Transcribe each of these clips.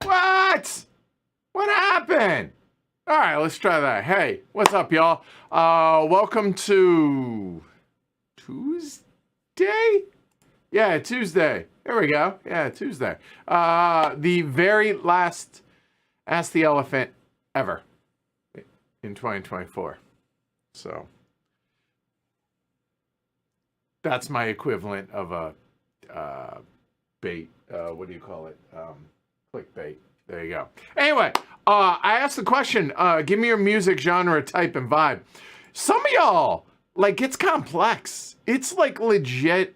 What? What happened? All right, let's try that. Hey, what's up, y'all? Welcome to Tuesday? Yeah, Tuesday. There we go. Yeah, Tuesday. The very last Ask the Elephant ever in 2024. So that's my equivalent of a bait. What do you call it? Clickbait. There you go. Anyway, I asked the question, give me your music genre, type, and vibe. Some of y'all, like, it's complex. It's, like, legit.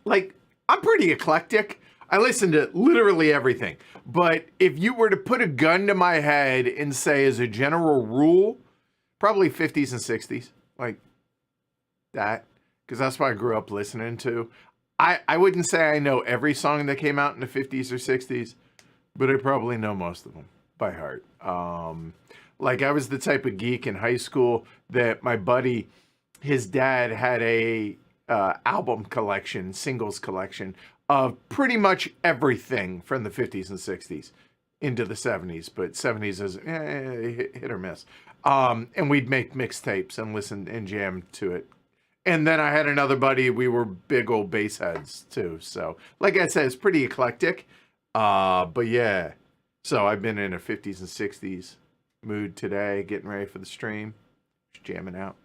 Like, I'm pretty eclectic. I listen to literally everything. But if you were to put a gun to my head and say, as a general rule, probably 50s and 60s, like that, because that's what I grew up listening to. I wouldn't say I know every song that came out in the 50s or 60s, but I probably know most of them by heart. Like I was the type of geek in high school that my buddy, his dad had a album collection, singles collection of pretty much everything from the 50s and 60s into the 70s, but 70s is hit or miss. And we'd make mixtapes and listen and jam to it. And then I had another buddy, we were big old bass heads too. So like I said, it's pretty eclectic. But yeah, so I've been in a 50s and 60s mood today, getting ready for the stream, just jamming out,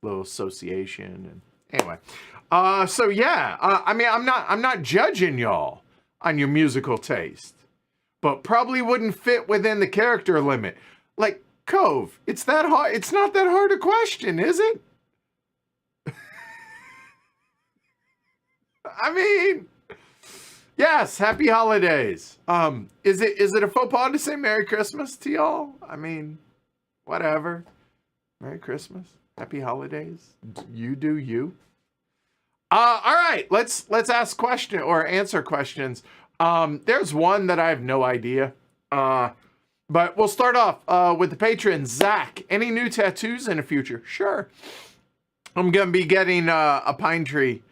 a little association. And anyway, so yeah, I mean, I'm not judging y'all on your musical taste, but probably wouldn't fit within the character limit. Like, Cove, it's that hard. It's not that hard a question, is it? I mean, yes, happy holidays. Is it a faux pas to say Merry Christmas to y'all? I mean, whatever. Merry Christmas. Happy holidays. You do you. All right, let's ask question or answer questions. There's one that I have no idea. But we'll start off with the patron, Zach. Any new tattoos in the future? Sure. I'm gonna be getting a pine tree.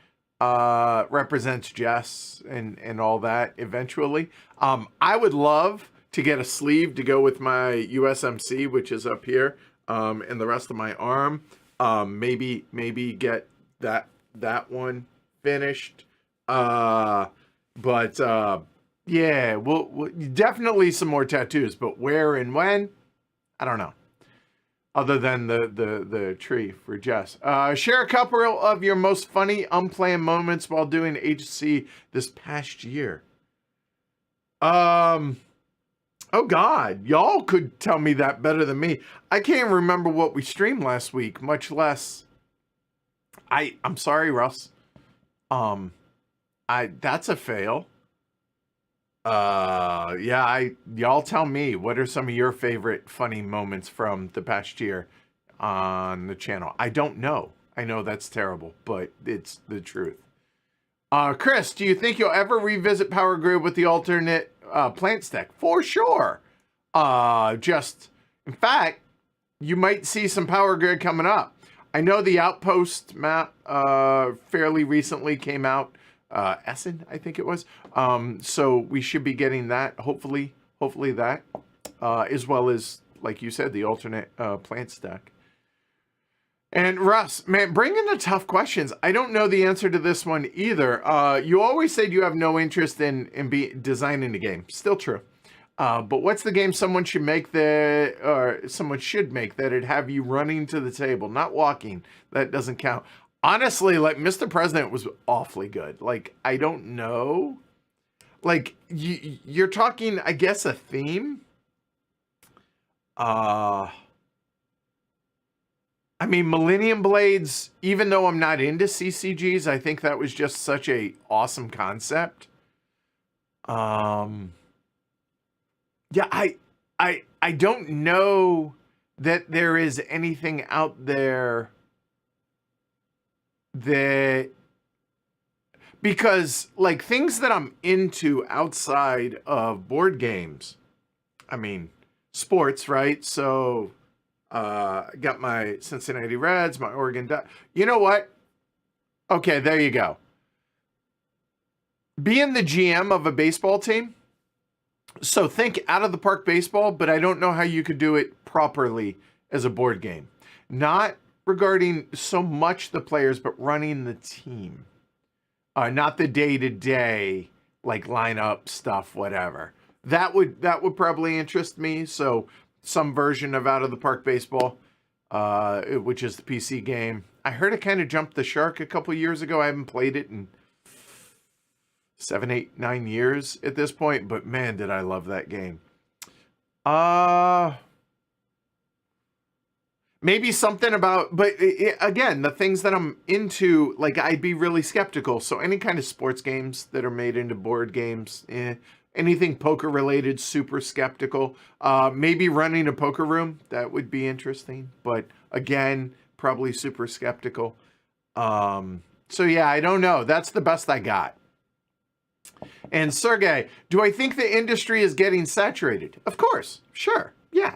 Represents Jess and all that eventually. I would love to get a sleeve to go with my USMC, which is up here, and the rest of my arm. Maybe get that one finished. Yeah, we'll definitely some more tattoos, but where and when, I don't know. Other than the tree for Jess. Share a couple of your most funny unplanned moments while doing HC this past year. Oh God, y'all could tell me that better than me. I can't remember what we streamed last week, much less. I'm sorry, Russ. That's a fail. Yeah, y'all tell me, what are some of your favorite funny moments from the past year on the channel? I don't know. I know that's terrible, but it's the truth. Chris, do you think you'll ever revisit Power Grid with the alternate plant stack? For sure. In fact, you might see some Power Grid coming up. I know the Outpost map fairly recently came out. Essen, I think it was. So we should be getting that, hopefully that, as well as, like you said, the alternate plant stack. And Russ, man, bring in the tough questions. I don't know the answer to this one either. You always said you have no interest in designing the game. Still true. But what's the game someone should make that'd have you running to the table, not walking? That doesn't count. Honestly, like, Mr. President was awfully good. Like, I don't know. Like, you're talking, I guess, a theme? I mean, Millennium Blades, even though I'm not into CCGs, I think that was just such a awesome concept. Yeah, I don't know that there is anything out there that, because like things that I'm into outside of board games, I mean, sports, right? So I got my Cincinnati Reds, my Oregon you know what? Okay, there you go. Being the GM of a baseball team, so think out of the park baseball, but I don't know how you could do it properly as a board game. Not regarding so much the players, but running the team. Not the day-to-day, like lineup stuff, whatever. That would probably interest me. So some version of Out of the Park Baseball, which is the PC game. I heard it kind of jumped the shark a couple years ago. I haven't played it in 7, 8, 9 years at this point, but man, did I love that game. maybe something about, but again, the things that I'm into, like I'd be really skeptical. So any kind of sports games that are made into board games, anything poker related, super skeptical. Maybe running a poker room, that would be interesting. But again, probably super skeptical. So yeah, I don't know. That's the best I got. And Sergey, do I think the industry is getting saturated? Of course, sure, yeah.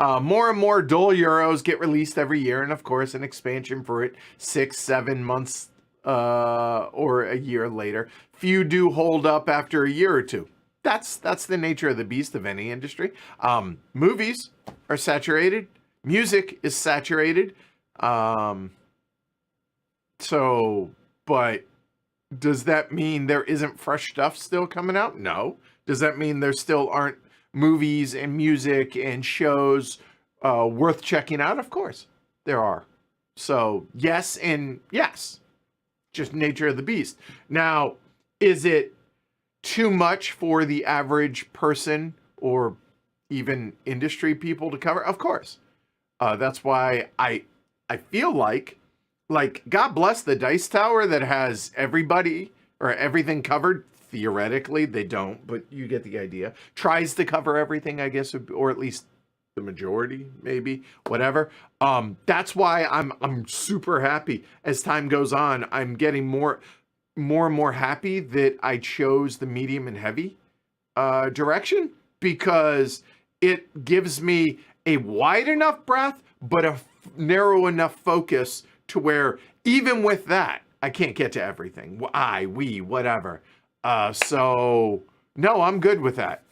More and more dual Euros get released every year, and of course, an expansion for it 6-7 months or a year later. Few do hold up after a year or two. That's the nature of the beast of any industry. Movies are saturated. Music is saturated. But does that mean there isn't fresh stuff still coming out? No. Does that mean there still aren't movies and music and shows worth checking out? Of course, there are. So yes and yes. Just nature of the beast. Now, is it too much for the average person or even industry people to cover? Of course. That's why I feel like God bless the Dice Tower that has everybody or everything covered. Theoretically, they don't, but you get the idea. Tries to cover everything, I guess, or at least the majority, maybe, whatever. That's why I'm super happy. As time goes on, I'm getting more and more happy that I chose the medium and heavy direction, because it gives me a wide enough breadth, but a narrow enough focus to where even with that, I can't get to everything. We, whatever. So no, I'm good with that.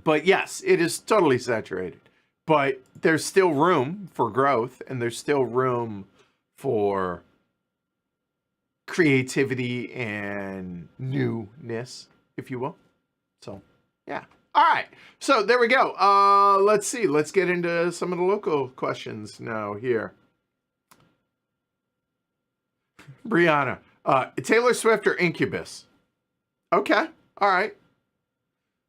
But yes, it is totally saturated. But there's still room for growth, and there's still room for creativity and newness, if you will. So, yeah. All right. So there we go. Let's see. Let's get into some of the local questions now here. Brianna, Taylor Swift or Incubus? Okay. All right.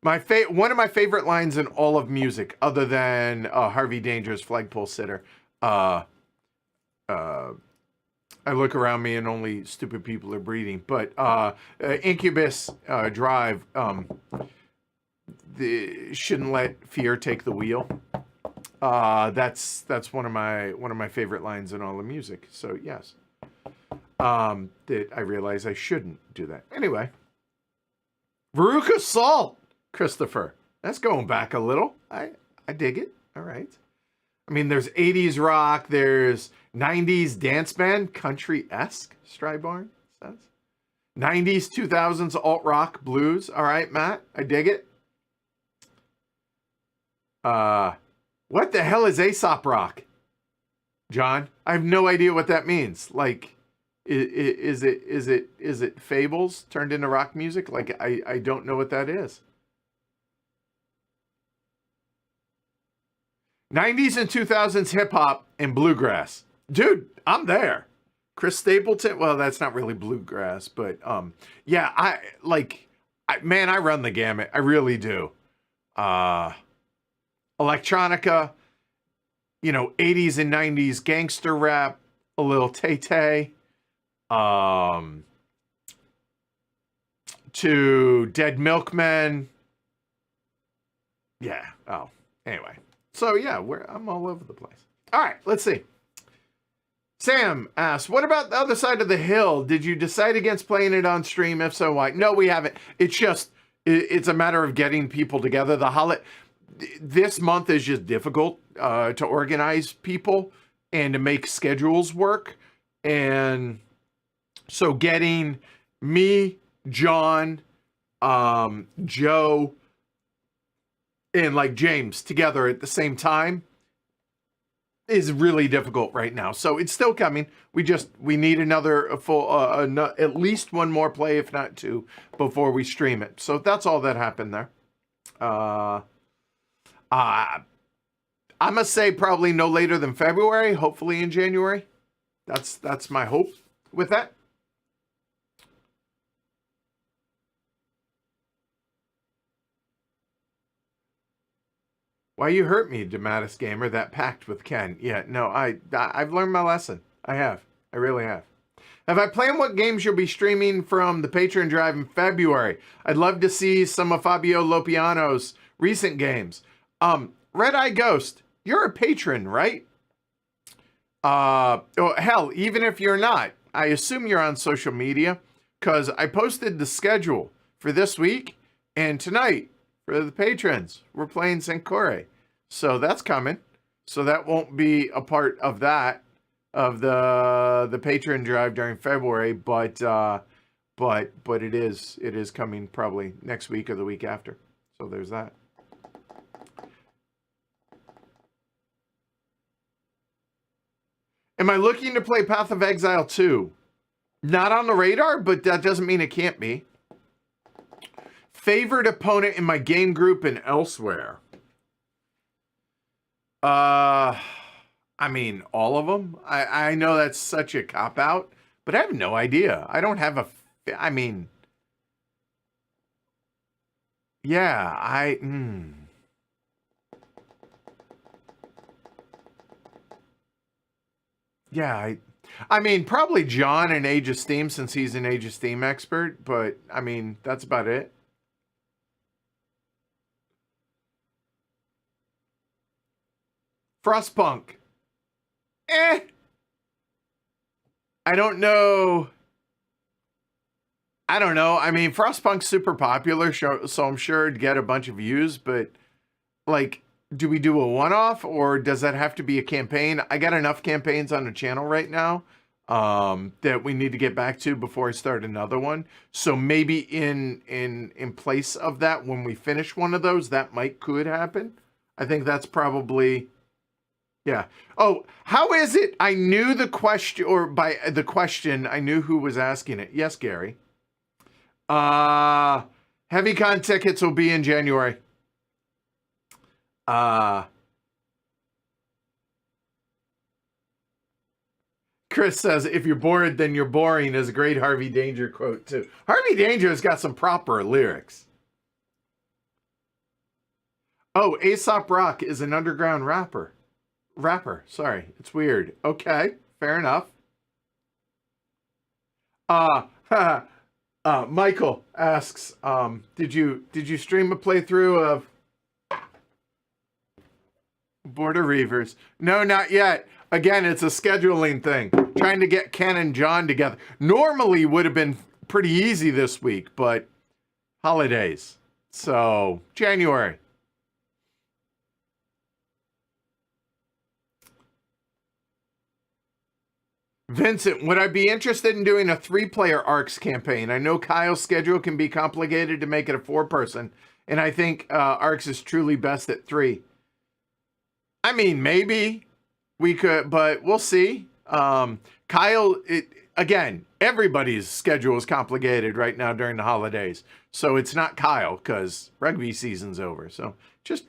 One of my favorite lines in all of music, other than Harvey Danger's Flagpole Sitter. I look around me and only stupid people are breathing. But Incubus Drive, shouldn't let fear take the wheel. That's one of my favorite lines in all the music. So yes, that I realize I shouldn't do that. Anyway, Veruca Salt, Christopher. That's going back a little. I dig it. All right. I mean, there's 80s rock, there's 90s dance band, country-esque, Strybarn says. 90s, 2000s alt rock, blues. All right, Matt, I dig it. What the hell is Aesop rock? John, I have no idea what that means. Like, is it fables turned into rock music? Like, I don't know what that is. 90s and 2000s hip hop and bluegrass. Dude, I'm there. Chris Stapleton. Well, that's not really bluegrass, but yeah, I run the gamut. I really do. Electronica, 80s and 90s gangster rap, a little Tay-Tay, to Dead Milkmen. Yeah. Oh, anyway. So yeah, I'm all over the place. All right, let's see. Sam asks, what about the other side of the hill? Did you decide against playing it on stream? If so, why? No, we haven't. It's a matter of getting people together. This month is just difficult to organize people and to make schedules work. And so getting me, John, Joe, and like James together at the same time is really difficult right now. So it's still coming. We need another at least one more play, if not two, before we stream it. So that's all that happened there. I must say probably no later than February, hopefully in January. That's my hope with that. Why you hurt me, Dematis Gamer, that pact with Ken. Yeah, no, I've learned my lesson. I have. I really have. Have I planned what games you'll be streaming from the Patron Drive in February? I'd love to see some of Fabio Lopiano's recent games. Red Eye Ghost, you're a patron, right? Oh, hell, even if you're not, I assume you're on social media, because I posted the schedule for this week and tonight for the patrons. We're playing Sankore. So that's coming. So that won't be a part of that, of the Patron Drive during February, but it is coming probably next week or the week after. So there's that. Am I looking to play Path of Exile 2? Not on the radar, but that doesn't mean it can't be. Favorite opponent in my game group and elsewhere? I mean, all of them. I know that's such a cop-out, but I have no idea. I don't have I mean... Yeah, Yeah, I mean, probably John in Age of Steam, since he's an Age of Steam expert, but, I mean, that's about it. Frostpunk. I don't know. I mean, Frostpunk's super popular, so I'm sure it'd get a bunch of views, but, like... Do we do a one-off, or does that have to be a campaign? I got enough campaigns on the channel right now that we need to get back to before I start another one. So maybe in place of that, when we finish one of those, that could happen. I think that's probably, yeah. Oh, how is it? I knew the question, or by the question, I knew who was asking it. Yes, Gary. HeavyCon tickets will be in January. Chris says, if you're bored, then you're boring, is a great Harvey Danger quote, too. Harvey Danger has got some proper lyrics. Oh, Aesop Rock is an underground rapper. Sorry. It's weird. Okay. Fair enough. Michael asks, did you stream a playthrough of Border Reavers? No, not yet. Again, it's a scheduling thing. Trying to get Ken and John together. Normally would have been pretty easy this week, but holidays. So, January. Vincent, would I be interested in doing a 3-player ARCS campaign? I know Kyle's schedule can be complicated to make it a 4-person, and I think ARCS is truly best at 3. I mean, maybe we could, but we'll see. Kyle, again, everybody's schedule is complicated right now during the holidays. So it's not Kyle, because rugby season's over. So just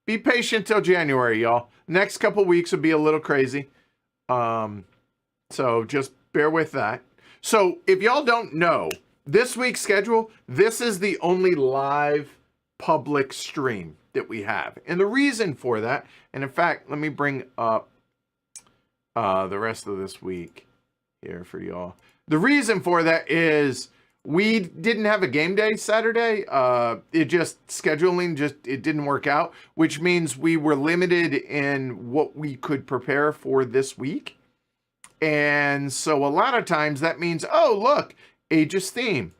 be patient till January, y'all. Next couple weeks will be a little crazy. So just bear with that. So if y'all don't know, this week's schedule, this is the only live public stream that we have. And the reason for that, and in fact, let me bring up the rest of this week here for y'all. The reason for that is we didn't have a game day Saturday. It didn't work out, which means we were limited in what we could prepare for this week. And so a lot of times that means, oh, look, Age of Steam.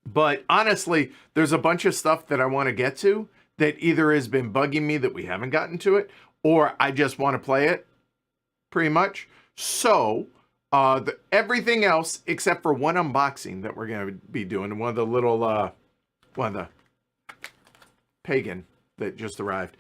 But honestly, there's a bunch of stuff that I want to get to that either has been bugging me that we haven't gotten to it, or I just want to play it, pretty much. So, everything else, except for one unboxing that we're going to be doing, one of the little, one of the pagan that just arrived.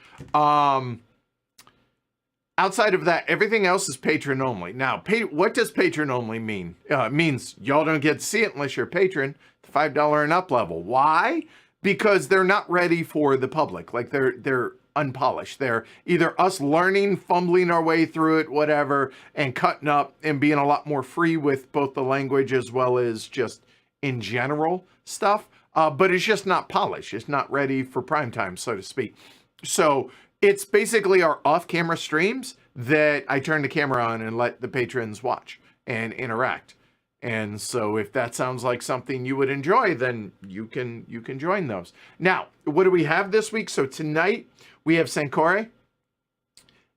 Outside of that, everything else is patron only. Now, what does patron only mean? It means y'all don't get to see it unless you're a patron, the $5 and up level. Why? Because they're not ready for the public. Like, they're unpolished. They're either us learning, fumbling our way through it, whatever, and cutting up and being a lot more free with both the language as well as just in general stuff. But it's just not polished. It's not ready for prime time, so to speak. So It's basically our off-camera streams that I turn the camera on and let the patrons watch and interact. And so if that sounds like something you would enjoy, then you can join those. Now, what do we have this week? So tonight we have Sancore.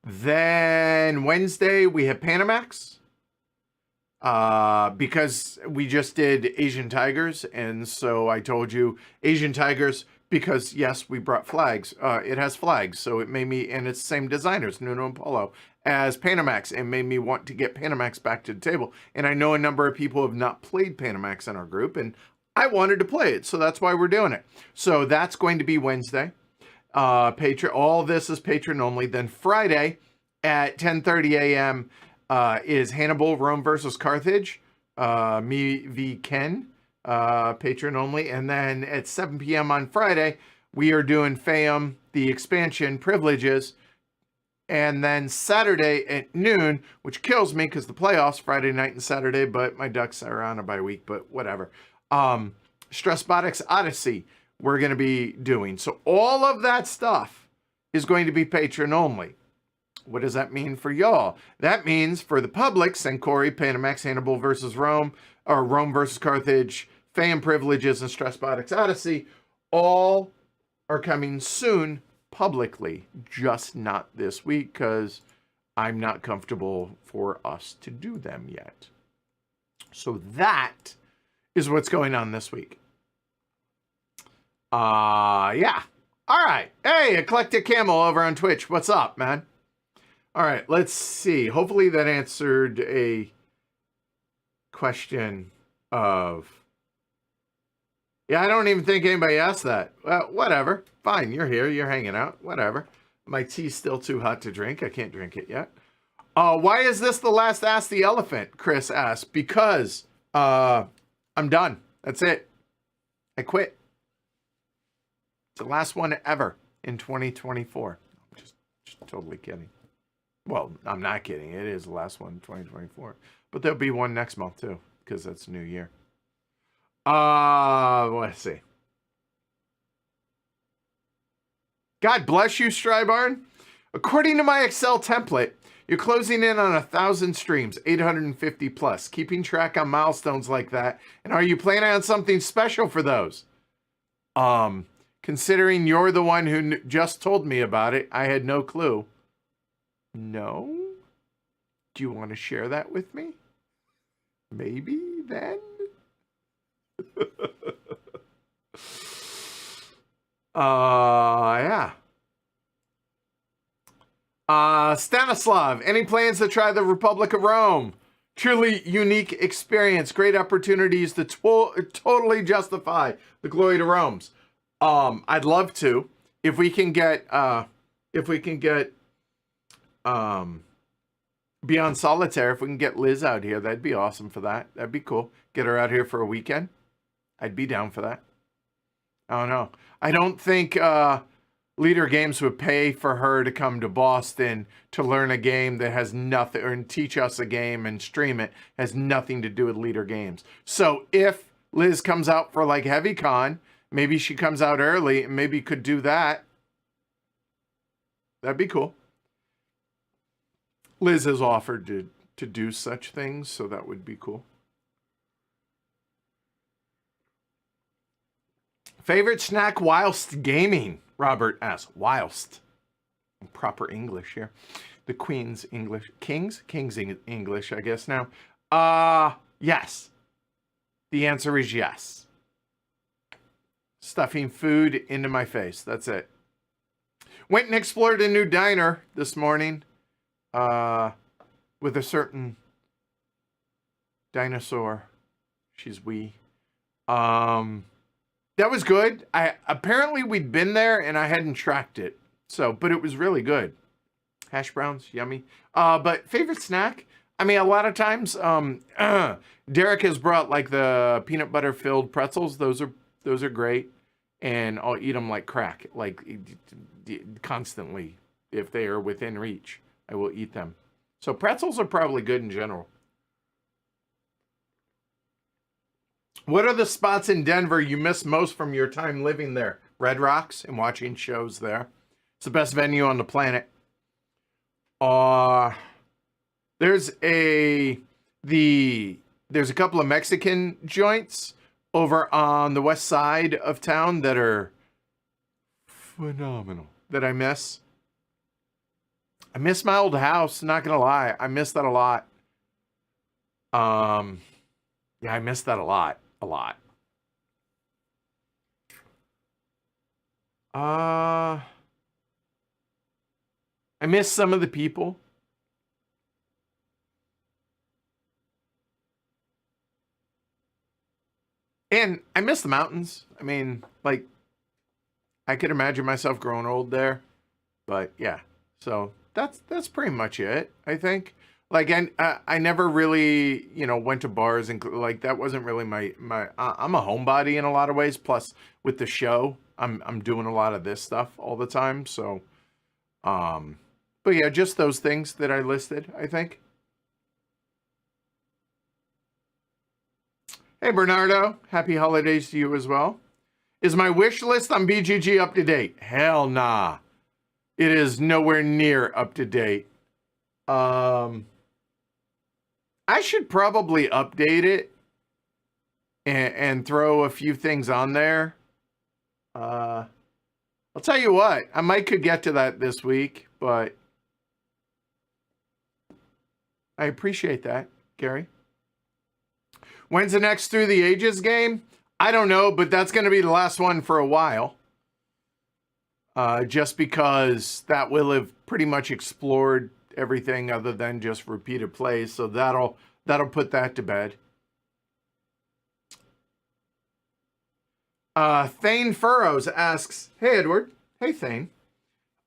Then Wednesday we have Panamax. Because we just did Asian Tigers, and so I told you Asian Tigers because yes, we brought flags. It has flags, so it made me, and it's the same designers, Nuno and Polo, as Panamax, and made me want to get Panamax back to the table. And I know a number of people have not played Panamax in our group, and I wanted to play it, so that's why we're doing it. So that's going to be Wednesday. All this is patron only. Then Friday at 10:30 a.m. Is Hannibal Rome versus Carthage. Me v Ken. Patron only. And then at 7 p.m. on Friday, we are doing Fayum, the expansion, privileges. And then Saturday at noon, which kills me because the playoffs Friday night and Saturday, but my Ducks are on a bye week, but whatever. Stressbotics Odyssey we're going to be doing. So all of that stuff is going to be patron only. What does that mean for y'all? That means for the public, Sancore, Panamax, Hannibal versus Rome, or Rome versus Carthage, Fan Privileges, and Stressbotics Odyssey, all are coming soon publicly, just not this week because I'm not comfortable for us to do them yet. So that is what's going on this week. Yeah. All right. Hey, Eclectic Camel over on Twitch. What's up, man? All right, let's see. Hopefully that answered a question of... Yeah, I don't even think anybody asked that. Well, whatever. Fine, you're here. You're hanging out. Whatever. My tea's still too hot to drink. I can't drink it yet. Why is this the last Ask the Elephant? Chris asked. Because I'm done. That's it. I quit. It's the last one ever in 2024. Just totally kidding. Well, I'm not kidding. It is the last one in 2024. But there'll be one next month, too, because that's New Year. Let's see. God bless you, Strybarn. According to my Excel template, you're closing in on 1,000 streams, 850 plus, keeping track on milestones like that. And are you planning on something special for those? Considering you're the one who just told me about it, I had no clue. No? Do you want to share that with me? Maybe then? Yeah. Stanislav, any plans to try the Republic of Rome? Truly unique experience. Great opportunities to totally justify the glory to Rome's. I'd love to. If we can get Beyond Solitaire, if we can get Liz out here, that'd be awesome for that. That'd be cool. Get her out here for a weekend. I'd be down for that. I don't know. I don't think Leader Games would pay for her to come to Boston to learn a game that has nothing, or teach us a game and stream it, has nothing to do with Leader Games. So if Liz comes out for like HeavyCon, maybe she comes out early and maybe could do that. That'd be cool. Liz has offered to do such things, so that would be cool. Favorite snack whilst gaming? Robert asks. Whilst. Proper English here. The Queen's English. King's English, I guess now. Yes. The answer is yes. Stuffing food into my face. That's it. Went and explored a new diner this morning. With a certain dinosaur. She's wee. That was good. Apparently we'd been there and I hadn't tracked it. So, but it was really good. Hash browns, yummy. But favorite snack? I mean, a lot of times, Derek has brought like the peanut butter filled pretzels. Those are great. And I'll eat them like crack, like constantly. If they are within reach, I will eat them. So pretzels are probably good in general. What are the spots in Denver you miss most from your time living there? Red Rocks and watching shows there. It's the best venue on the planet. There's a couple of Mexican joints over on the west side of town that are phenomenal that I miss. I miss my old house, not gonna lie. I miss that a lot. Yeah, I miss that a lot. A lot. I miss some of the people. And I miss the mountains. I mean, like, I could imagine myself growing old there. But yeah, so that's pretty much it, I think. Like, I never really, went to bars and like that wasn't really my. I'm a homebody in a lot of ways. Plus, with the show, I'm doing a lot of this stuff all the time. So, but yeah, just those things that I listed, I think. Hey, Bernardo, happy holidays to you as well. Is my wish list on BGG up to date? Hell nah. It is nowhere near up to date. I should probably update it and throw a few things on there. I'll tell you what, I might could get to that this week, but I appreciate that, Gary. When's the next Through the Ages game? I don't know, but that's going to be the last one for a while. Just because that will have pretty much explored everything other than just repeated plays. So that'll put that to bed. Thane Furrows asks, hey, Edward. Hey, Thane.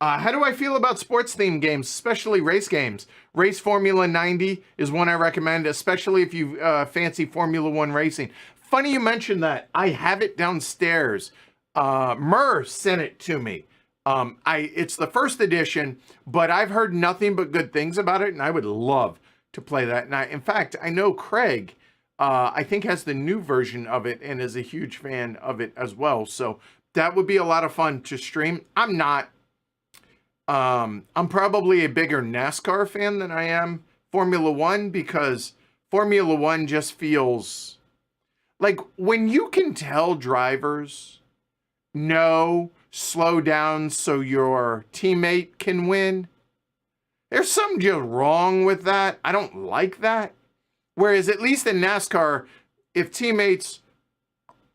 How do I feel about sports-themed games, especially race games? Race Formula 90 is one I recommend, especially if you fancy Formula 1 racing. Funny you mentioned that. I have it downstairs. Murr sent it to me. It's the first edition, but I've heard nothing but good things about it, and I would love to play that. And in fact, I know Craig, I think has the new version of it and is a huge fan of it as well. So that would be a lot of fun to stream. I'm not. I'm probably a bigger NASCAR fan than I am Formula One, because Formula One just feels like when you can tell drivers, no, slow down so your teammate can win. There's something just wrong with that. I don't like that. Whereas at least in NASCAR, if teammates,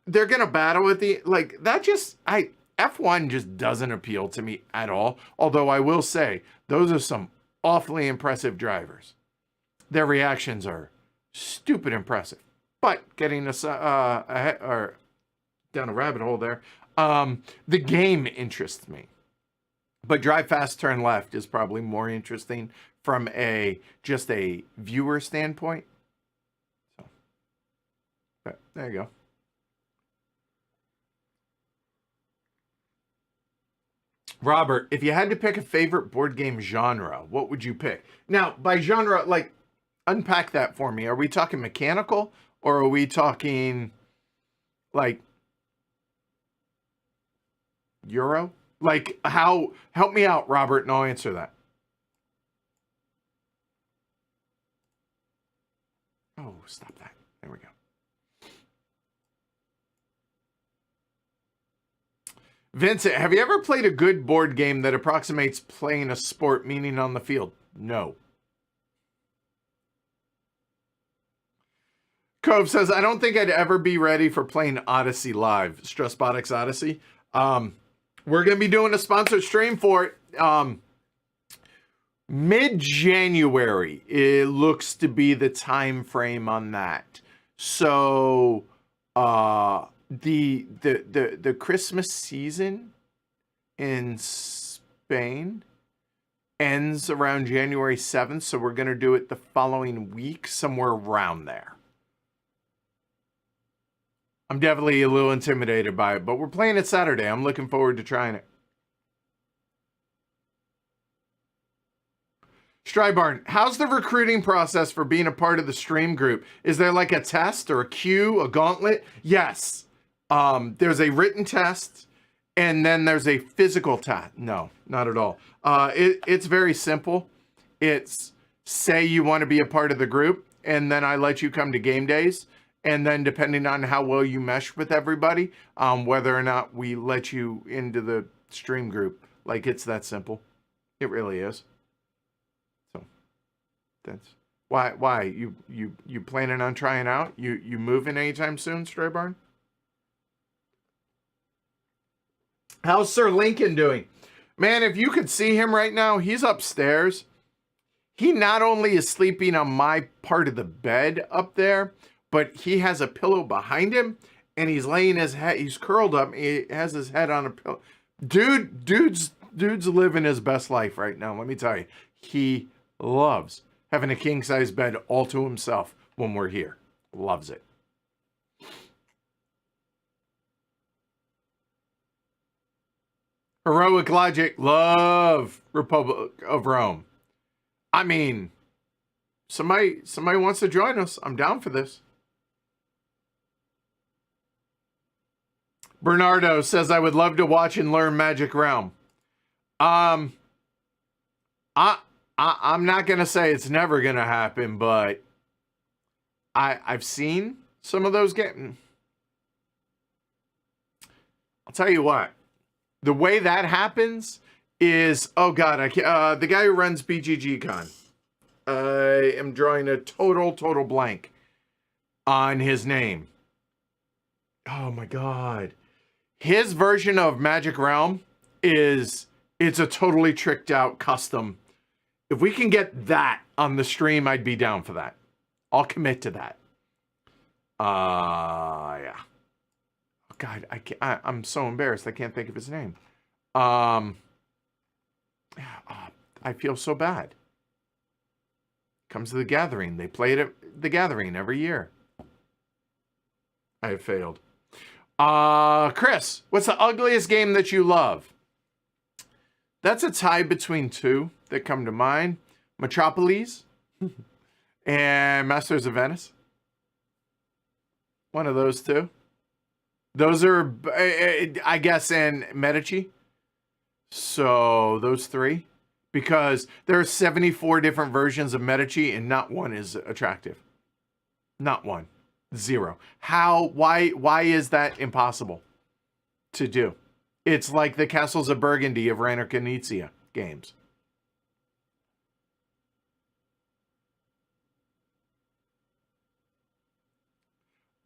they're going to battle with F1 just doesn't appeal to me at all. Although I will say, those are some awfully impressive drivers. Their reactions are stupid impressive. But getting us down a rabbit hole there, the game interests me. But Drive Fast, Turn Left is probably more interesting from just a viewer standpoint. So, there you go. Robert, if you had to pick a favorite board game genre, what would you pick? Now, by genre, like, unpack that for me. Are we talking mechanical, or are we talking, like, Euro? Like, how? Help me out, Robert, and I'll answer that. Oh, stop that. There we go. Vincent, have you ever played a good board game that approximates playing a sport, meaning on the field? No. Cove says, I don't think I'd ever be ready for playing Odyssey live. Stressbotics Odyssey. We're going to be doing a sponsored stream for it. Mid-January, it looks to be the time frame on that. So, the Christmas season in Spain ends around January 7th, so we're going to do it the following week, somewhere around there. I'm definitely a little intimidated by it, but we're playing it Saturday. I'm looking forward to trying it. Strybarn, how's the recruiting process for being a part of the stream group? Is there like a test or a queue, a gauntlet? Yes. There's a written test, and then there's a physical task. No, not at all. It's very simple. It's say you want to be a part of the group, and then I let you come to game days. And then depending on how well you mesh with everybody, whether or not we let you into the stream group. Like, it's that simple. It really is. So that's why you planning on trying out? You moving anytime soon, Stray Barn? How's Sir Lincoln doing? Man, if you could see him right now, he's upstairs. He not only is sleeping on my part of the bed up there, but he has a pillow behind him, and he's laying his head. He's curled up. He has his head on a pillow. Dude's living his best life right now. Let me tell you, he loves having a king size bed all to himself when we're here. Loves it. Heroic Logic, love Republic of Rome. I mean, somebody wants to join us. I'm down for this. Bernardo says, I would love to watch and learn Magic Realm. I'm not going to say it's never going to happen, but I've seen some of those games. I'll tell you what. The way that happens is, oh God, the guy who runs BGG Con. I am drawing a total blank on his name. Oh my God. His version of Magic Realm it's a totally tricked out custom. If we can get that on the stream, I'd be down for that. I'll commit to that. Yeah. God, I'm so embarrassed. I can't think of his name. I feel so bad. Comes to the Gathering. They play it at the Gathering every year. I have failed. Chris, what's the ugliest game that you love? That's a tie between two that come to mind. Metropolis and Masters of Venice. One of those two. Those are, I guess, and Medici. So those three. Because there are 74 different versions of Medici and not one is attractive. Not one. Zero. Why is that impossible to do? It's like the Castles of Burgundy of Rainer Knizia games.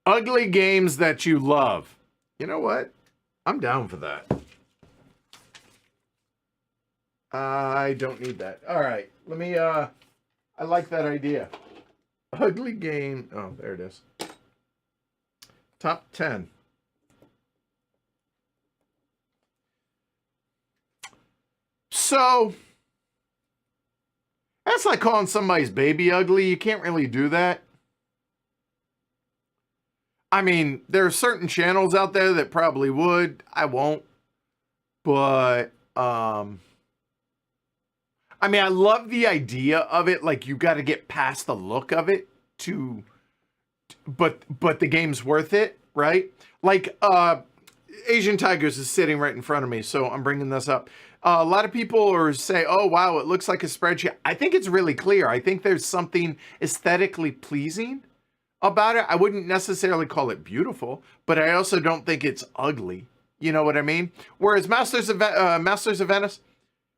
Ugly games that you love. You know what? I'm down for that. I don't need that. All right. Let me, I like that idea. Ugly game. Oh, there it is. Top 10. So, that's like calling somebody's baby ugly. You can't really do that. I mean, there are certain channels out there that probably would. I won't. But, I mean, I love the idea of it. Like, you got to get past the look of it to, but the game's worth it, right? Like, Asian Tigers is sitting right in front of me, so I'm bringing this up. A lot of people say, oh, wow, it looks like a spreadsheet. I think it's really clear. I think there's something aesthetically pleasing about it. I wouldn't necessarily call it beautiful, but I also don't think it's ugly. You know what I mean? Whereas Masters of Venice,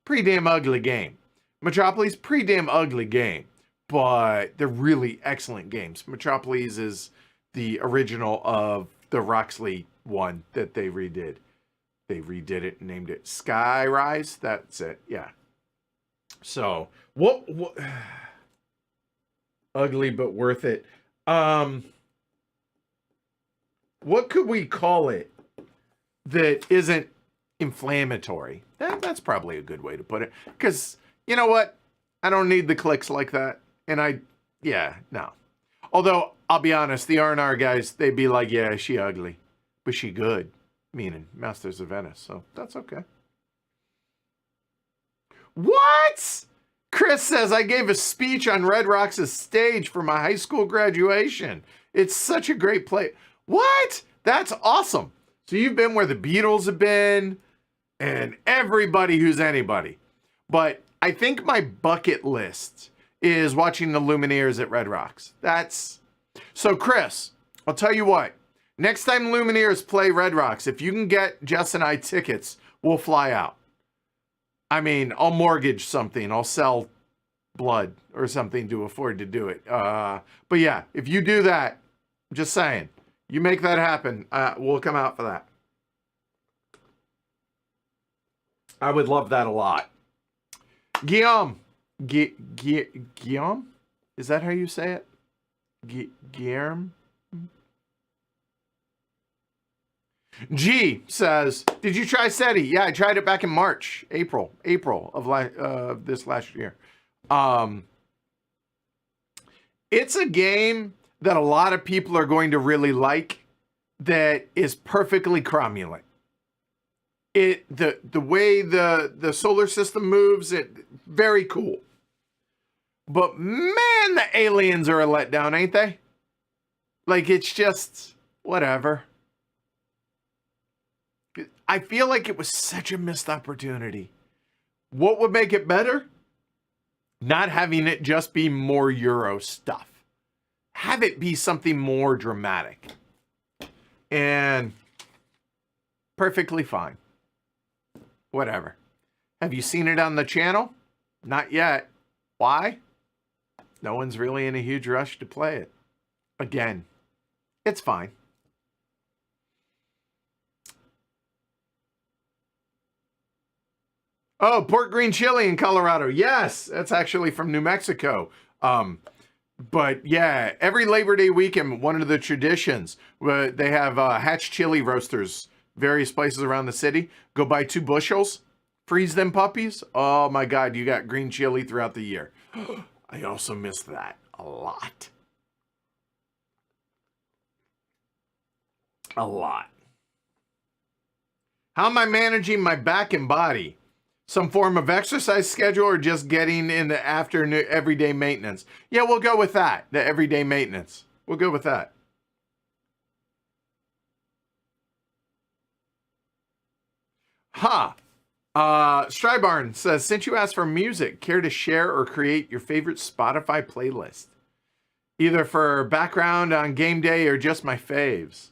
pretty damn ugly game. Metropolis, pretty damn ugly game, but they're really excellent games. Metropolis is the original of the Roxley one that they redid. They redid it and named it Skyrise. That's it. Yeah. So what ugly but worth it. What could we call it that isn't inflammatory? That's probably a good way to put it. Because you know what? I don't need the clicks like that. And no. Although, I'll be honest, the R&R guys, they'd be like, yeah, she ugly, but she good. Meaning Masters of Venice. So that's okay. What? Chris says, I gave a speech on Red Rocks' stage for my high school graduation. It's such a great play. What? That's awesome. So you've been where the Beatles have been and everybody who's anybody. But I think my bucket list is watching the Lumineers at Red Rocks. So Chris, I'll tell you what. Next time Lumineers play Red Rocks, if you can get Jess and I tickets, we'll fly out. I mean, I'll mortgage something. I'll sell blood or something to afford to do it. But yeah, if you do that, I'm just saying, you make that happen, we'll come out for that. I would love that a lot. Guillaume. Guillaume? Is that how you say it? Guillaume? G says, did you try Seti? Yeah, I tried it back in April of this last year. It's a game that a lot of people are going to really like that is perfectly cromulent. The way the solar system moves, very cool. But man, the aliens are a letdown, ain't they? Like, it's just whatever. I feel like it was such a missed opportunity. What would make it better? Not having it just be more Euro stuff. Have it be something more dramatic. And perfectly fine. Whatever. Have you seen it on the channel? Not yet. Why? No one's really in a huge rush to play it. Again, it's fine. Oh, pork green chili in Colorado. Yes, that's actually from New Mexico. But yeah, every Labor Day weekend, one of the traditions, they have hatch chili roasters, various places around the city. Go buy 2 bushels, freeze them puppies. Oh my God, you got green chili throughout the year. I also miss that a lot. A lot. How am I managing my back and body? Some form of exercise schedule or just getting in the afternoon everyday maintenance? Yeah, we'll go with that. The everyday maintenance. We'll go with that. Strybarn says, since you asked for music, care to share or create your favorite Spotify playlist? Either for background on game day or just my faves.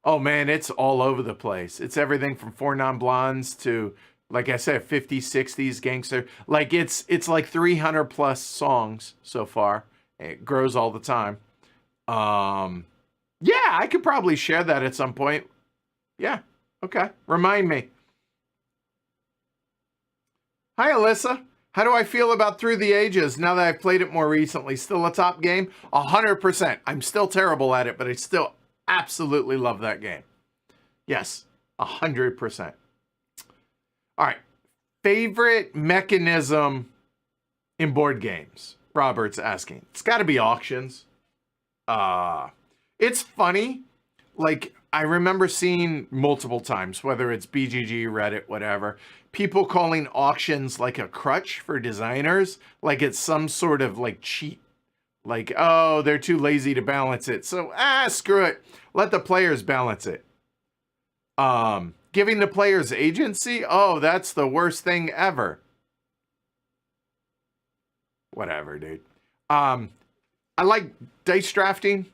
Oh man, it's all over the place. It's everything from 4 Non-Blondes to, like I said, 50s, 60s gangster. Like it's like 300 plus songs so far. It grows all the time. Yeah, I could probably share that at some point. Yeah, okay. Remind me. Hi, Alyssa. How do I feel about Through the Ages now that I've played it more recently? Still a top game? 100%. I'm still terrible at it, but I still absolutely love that game. Yes, 100%. All right. Favorite mechanism in board games? Robert's asking. It's got to be auctions. It's funny. Like, I remember seeing multiple times, whether it's BGG, Reddit, whatever, people calling auctions like a crutch for designers. Like it's some sort of like cheat. Like, oh, they're too lazy to balance it. So, screw it. Let the players balance it. Giving the players agency? Oh, that's the worst thing ever. Whatever, dude. I like dice drafting.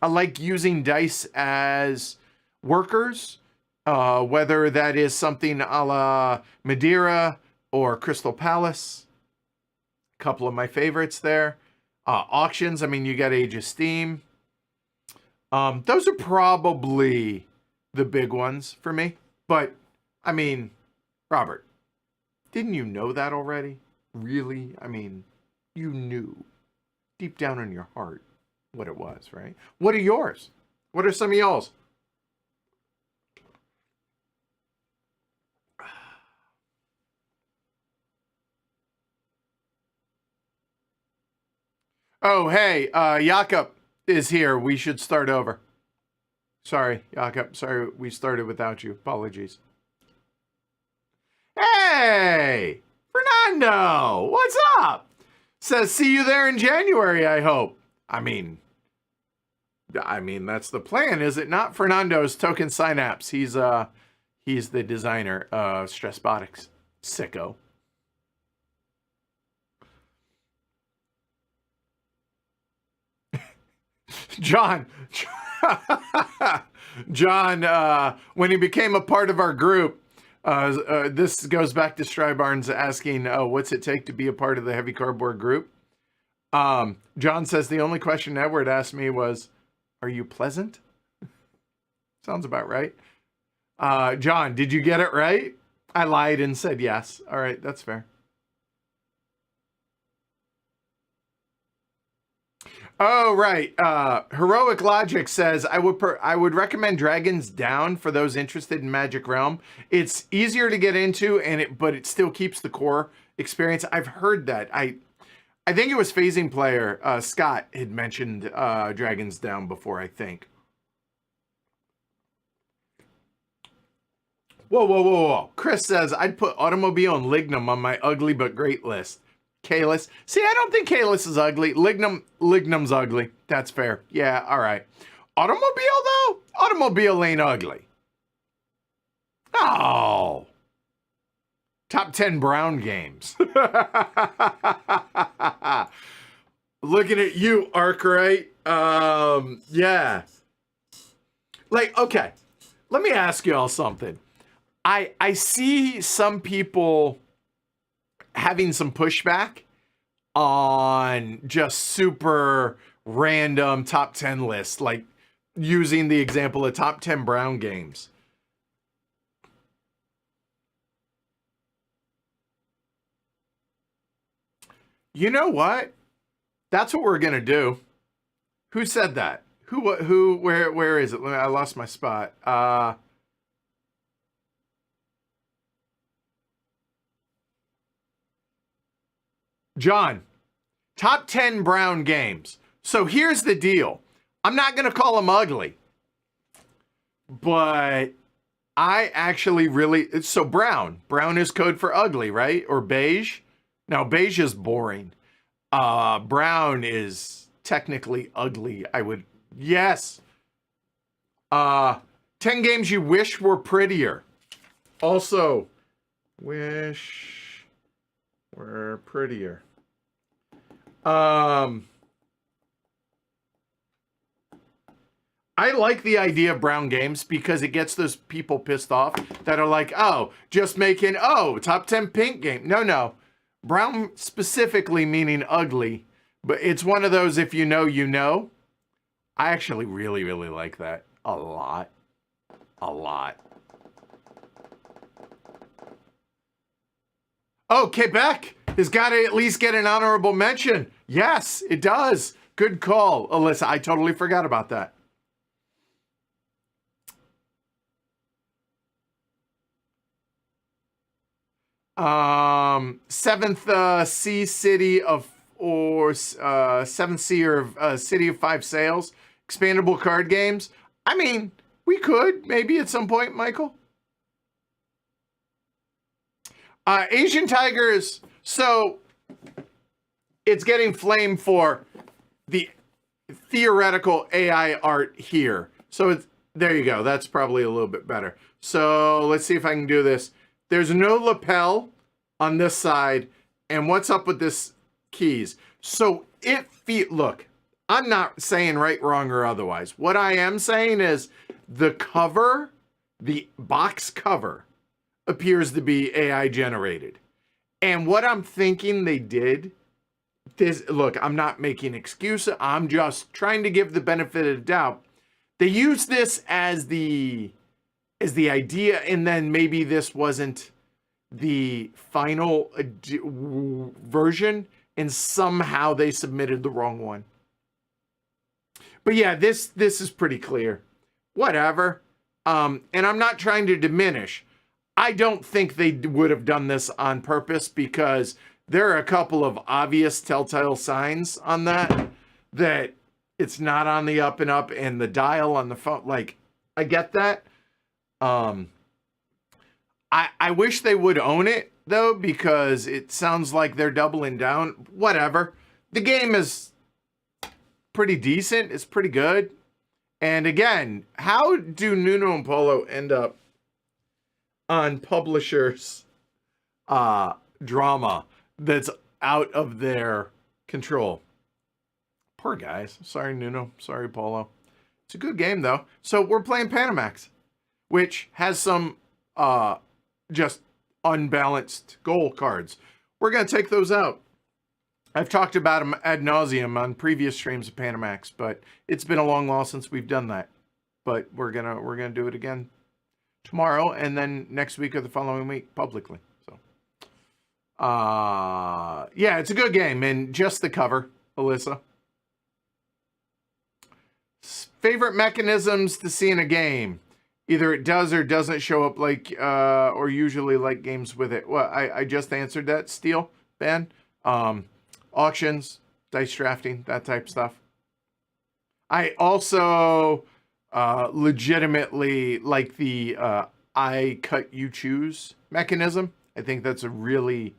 I like using dice as workers, whether that is something a la Madeira or Crystal Palace. A couple of my favorites there. Auctions, I mean, you got Age of Steam. Those are probably the big ones for me. But, I mean, Robert, didn't you know that already? Really? I mean, you knew deep down in your heart what it was, right? What are yours? What are some of y'all's? Oh, hey, Yakup is here. We should start over. Sorry, Yakup. Sorry, we started without you. Apologies. Hey, Fernando, what's up? Says, see you there in January, I hope. I mean, I mean, that's the plan, is it not? Fernando's Token Synapse. He's the designer of Stressbotics. Sicko. John, when he became a part of our group, this goes back to Strybarnes asking, what's it take to be a part of the Heavy Cardboard group? John says the only question Edward asked me was, are you pleasant? Sounds about right. John, did you get it right? I lied and said yes. All right, that's fair. Oh, right. Heroic Logic says, I would recommend Dragon's Down for those interested in Magic Realm. It's easier to get into, but it still keeps the core experience. I've heard that. I think it was Phasing Player, Scott, had mentioned Dragon's Down before, I think. Whoa. Chris says, I'd put Automobile and Lignum on my ugly but great list. Kalis. See, I don't think Kalis is ugly. Lignum's ugly. That's fair. Yeah, all right. Automobile, though? Automobile ain't ugly. Oh. Top 10 Brown games. Looking at you, Arkwright. Yeah. Like, okay. Let me ask you all something. I see some people having some pushback on just super random top 10 lists, like using the example of top 10 Brown games. You know what? That's what we're going to do. Who said that? Where is it? I lost my spot. John, top 10 Brown games. So here's the deal. I'm not going to call them ugly, but I actually really, so brown is code for ugly, right? Or beige. Now beige is boring. Brown is technically ugly. Yes. 10 games you wish were prettier. Also, wish we're prettier. I like the idea of Brown games because it gets those people pissed off that are like, just making, top 10 pink game. No. Brown specifically meaning ugly, but it's one of those, if you know, you know. I actually really, really like that a lot. Oh, Quebec has got to at least get an honorable mention. Yes, it does. Good call, Alyssa. I totally forgot about that. Seventh sea city of, or seventh seer of City of Five Sails, expandable card games. I mean, we could maybe at some point, Michael. Asian Tigers, so it's getting flamed for the theoretical AI art here. So there you go. That's probably a little bit better. So let's see if I can do this. There's no lapel on this side. And what's up with this keys? So look, I'm not saying right, wrong, or otherwise. What I am saying is the cover, the box cover, appears to be AI generated. And what I'm thinking they did, look, I'm not making excuses. I'm just trying to give the benefit of the doubt. They used this as the idea, and then maybe this wasn't the final version, and somehow they submitted the wrong one. But yeah, this is pretty clear. Whatever. And I'm not trying to diminish. I don't think they would have done this on purpose because there are a couple of obvious telltale signs on that it's not on the up and up, and the dial on the phone. Like, I get that. I wish they would own it though, because it sounds like they're doubling down. Whatever. The game is pretty decent. It's pretty good. And again, how do Nuno and Polo end up on publishers' drama that's out of their control? Poor guys. Sorry, Nuno. Sorry, Polo. It's a good game, though. So we're playing Panamax, which has some just unbalanced goal cards. We're going to take those out. I've talked about them ad nauseum on previous streams of Panamax, but it's been a long while since we've done that. But we're gonna do it again tomorrow, and then next week or the following week publicly. So, yeah, it's a good game, and just the cover, Alyssa. Favorite mechanisms to see in a game. Either it does or doesn't show up like, or usually like games with it. Well, I just answered that, Steel, Ben. Auctions, dice drafting, that type of stuff. I also legitimately like the I cut you choose mechanism. I think that's a really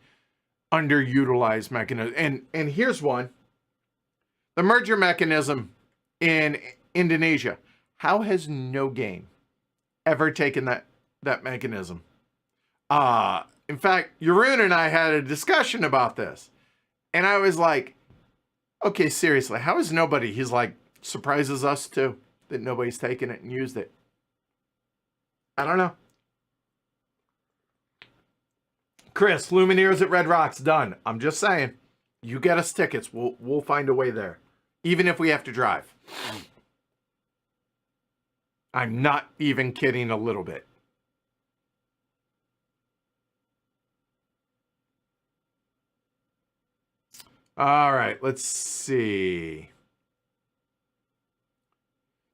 underutilized mechanism. And here's one. The merger mechanism in Indonesia. How has no game ever taken that mechanism? In fact, Jeroen and I had a discussion about this. And I was like, okay, seriously, how is nobody? He's like, surprises us too, that nobody's taken it and used it. I don't know. Chris, Lumineers at Red Rocks, done. I'm just saying, you get us tickets. We'll find a way there, even if we have to drive. I'm not even kidding a little bit. All right, let's see.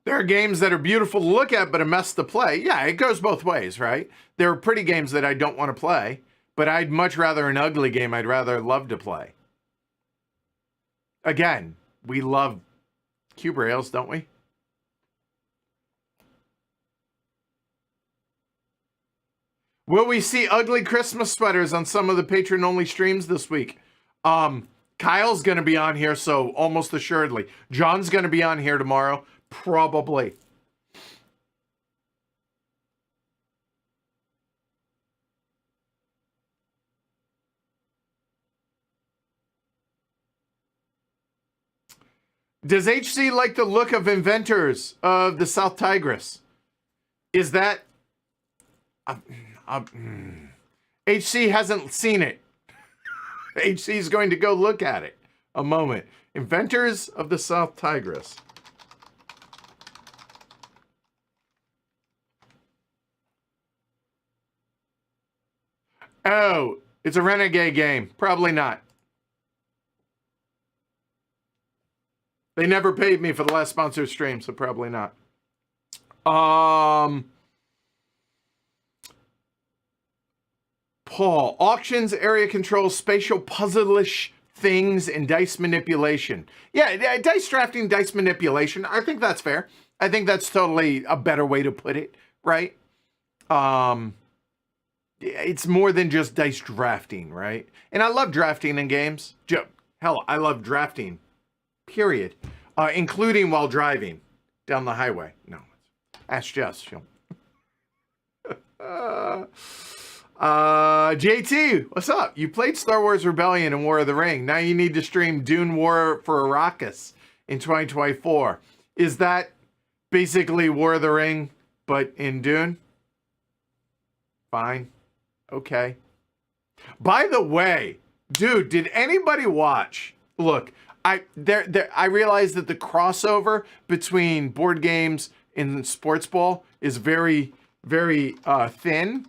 There are games that are beautiful to look at, but a mess to play. Yeah, it goes both ways, right? There are pretty games that I don't want to play, but I'd much rather an ugly game I'd rather love to play. Again, we love cube rails, don't we? Will we see ugly Christmas sweaters on some of the patron-only streams this week? Kyle's going to be on here, so almost assuredly. John's going to be on here tomorrow, probably. Does HC like the look of Inventors of the South Tigris? Is that... HC hasn't seen it. HC is going to go look at it. A moment. Inventors of the South Tigris. Oh, it's a Renegade game. Probably not. They never paid me for the last sponsored stream, so probably not. Paul, auctions, area control, spatial puzzle-ish things, and dice manipulation. Yeah, dice drafting, dice manipulation. I think that's fair. I think that's totally a better way to put it, right? It's more than just dice drafting, right? And I love drafting in games. Hell, I love drafting, period. Including while driving down the highway. No, ask Jess. JT, what's up? You played Star Wars Rebellion and War of the Ring. Now you need to stream Dune War for Arrakis in 2024. Is that basically War of the Ring, but in Dune? Fine. Okay. By the way, dude, did anybody watch? Look, I realize that the crossover between board games and sports ball is very, very thin.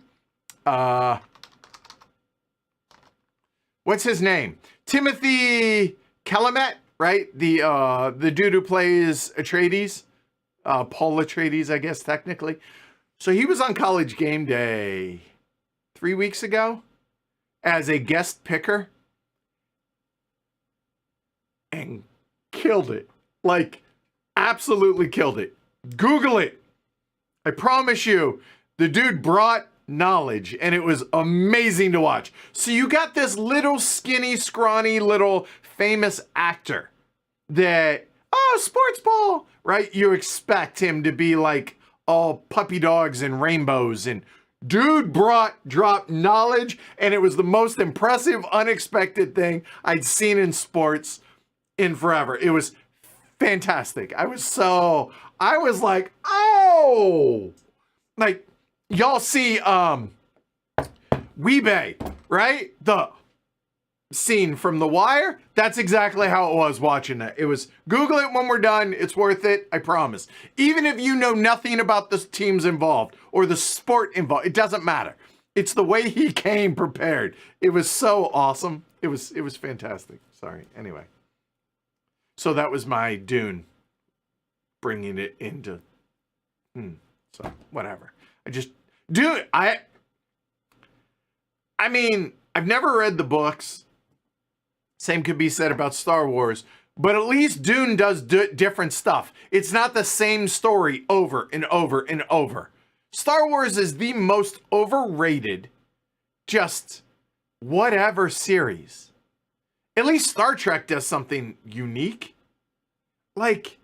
What's his name? Timothy Chalamet, right? The dude who plays Atreides, Paul Atreides, I guess technically. So he was on College Game Day 3 weeks ago as a guest picker and killed it. Like, absolutely killed it. Google it. I promise you, the dude brought knowledge, and it was amazing to watch. So you got this little skinny, scrawny, little famous actor that oh, sports ball, right? You expect him to be like all puppy dogs and rainbows, and dude dropped knowledge, and it was the most impressive, unexpected thing I'd seen in sports in forever. It was fantastic. I was like, oh, like y'all see Weebay, right? The scene from The Wire. That's exactly how it was watching that. It was, Google it when we're done. It's worth it. I promise. Even if you know nothing about the teams involved or the sport involved, it doesn't matter. It's the way he came prepared. It was so awesome. It was fantastic. Sorry. Anyway. So that was my Dune. Bringing it into, so whatever. I mean, I've never read the books. Same could be said about Star Wars, but at least Dune does different stuff. It's not the same story over and over and over. Star Wars is the most overrated, just whatever series. At least Star Trek does something unique. Like,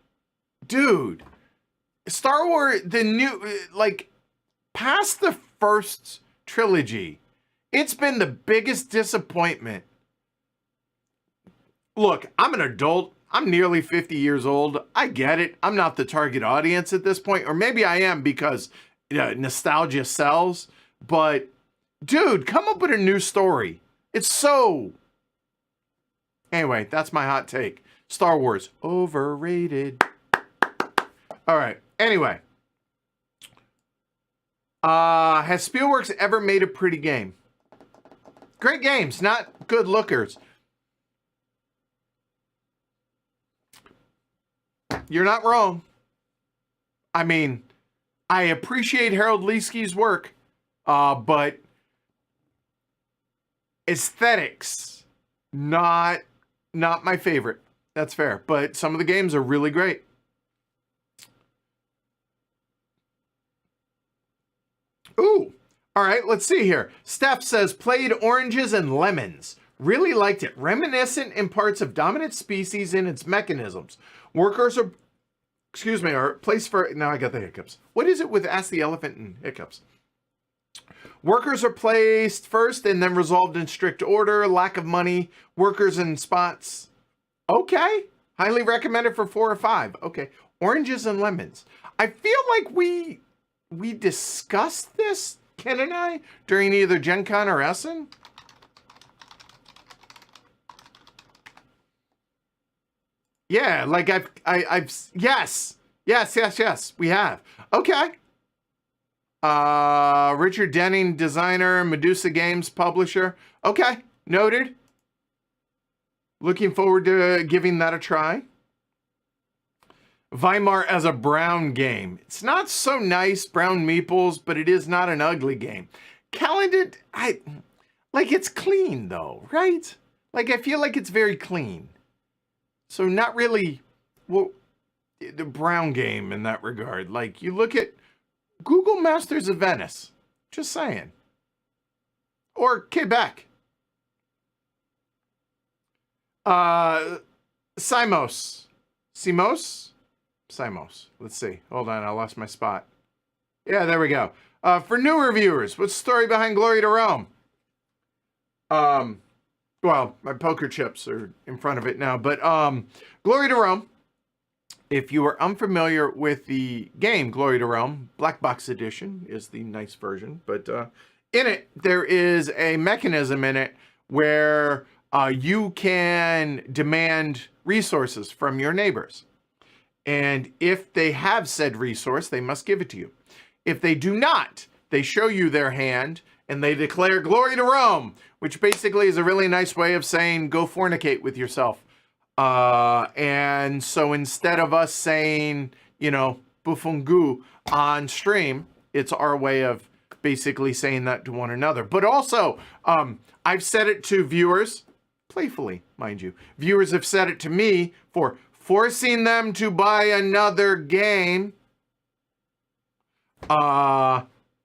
dude, Star Wars, the new, like, past the first trilogy, it's been the biggest disappointment. Look, I'm an adult. I'm nearly 50 years old. I get it. I'm not the target audience at this point, or maybe I am because nostalgia sells. But, dude, come up with a new story. It's so... Anyway, that's my hot take. Star Wars, overrated. All right. Anyway. Has Spielworks ever made a pretty game? Great games, not good lookers. You're not wrong. I mean, I appreciate Harold Leesky's work, but aesthetics, not my favorite. That's fair. But some of the games are really great. Ooh. All right, let's see here. Steph says, played Oranges and Lemons. Really liked it. Reminiscent in parts of Dominant Species in its mechanisms. Workers are placed for... Now I got the hiccups. What is it with Ask the Elephant and hiccups? Workers are placed first and then resolved in strict order. Lack of money. Workers in spots. Okay. Highly recommended for 4 or 5. Okay. Oranges and Lemons. I feel like we discussed this, Ken and I, during either Gen Con or Essen. Yeah, like I've yes, we have. Okay. Richard Denning, designer, Medusa Games publisher. Okay, noted. Looking forward to giving that a try. Weimar as a brown game. It's not so nice, brown meeples, but it is not an ugly game. Calendar, it's clean though, right? Like, I feel like it's very clean. So not really the brown game in that regard. Like, you look at Google Masters of Venice. Just saying. Or Quebec. Simos. Simos. Let's see. Hold on, I lost my spot. Yeah, there we go. For newer viewers, what's the story behind Glory to Rome? Well, my poker chips are in front of it now, but Glory to Rome. If you are unfamiliar with the game Glory to Rome, Black Box Edition is the nice version, but in it, there is a mechanism in it where you can demand resources from your neighbors. And if they have said resource, they must give it to you. If they do not, they show you their hand and they declare Glory to Rome, which basically is a really nice way of saying go fornicate with yourself. And so instead of us saying, bufungu on stream, it's our way of basically saying that to one another. But also, I've said it to viewers, playfully, mind you. Viewers have said it to me for forcing them to buy another game.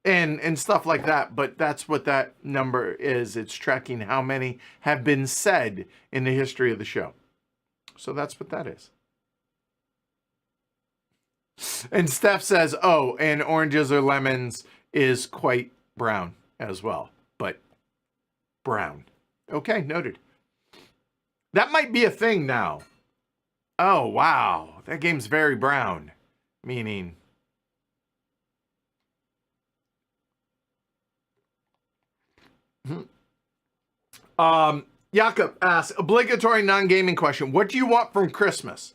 And stuff like that, but that's what that number is. It's tracking how many have been said in the history of the show. So that's what that is. And Steph says, oh, and oranges or lemons is quite brown as well, but brown. Okay, noted. That might be a thing now. Oh, wow. That game's very brown. Meaning... Yakup asks, obligatory non-gaming question. What do you want from Christmas?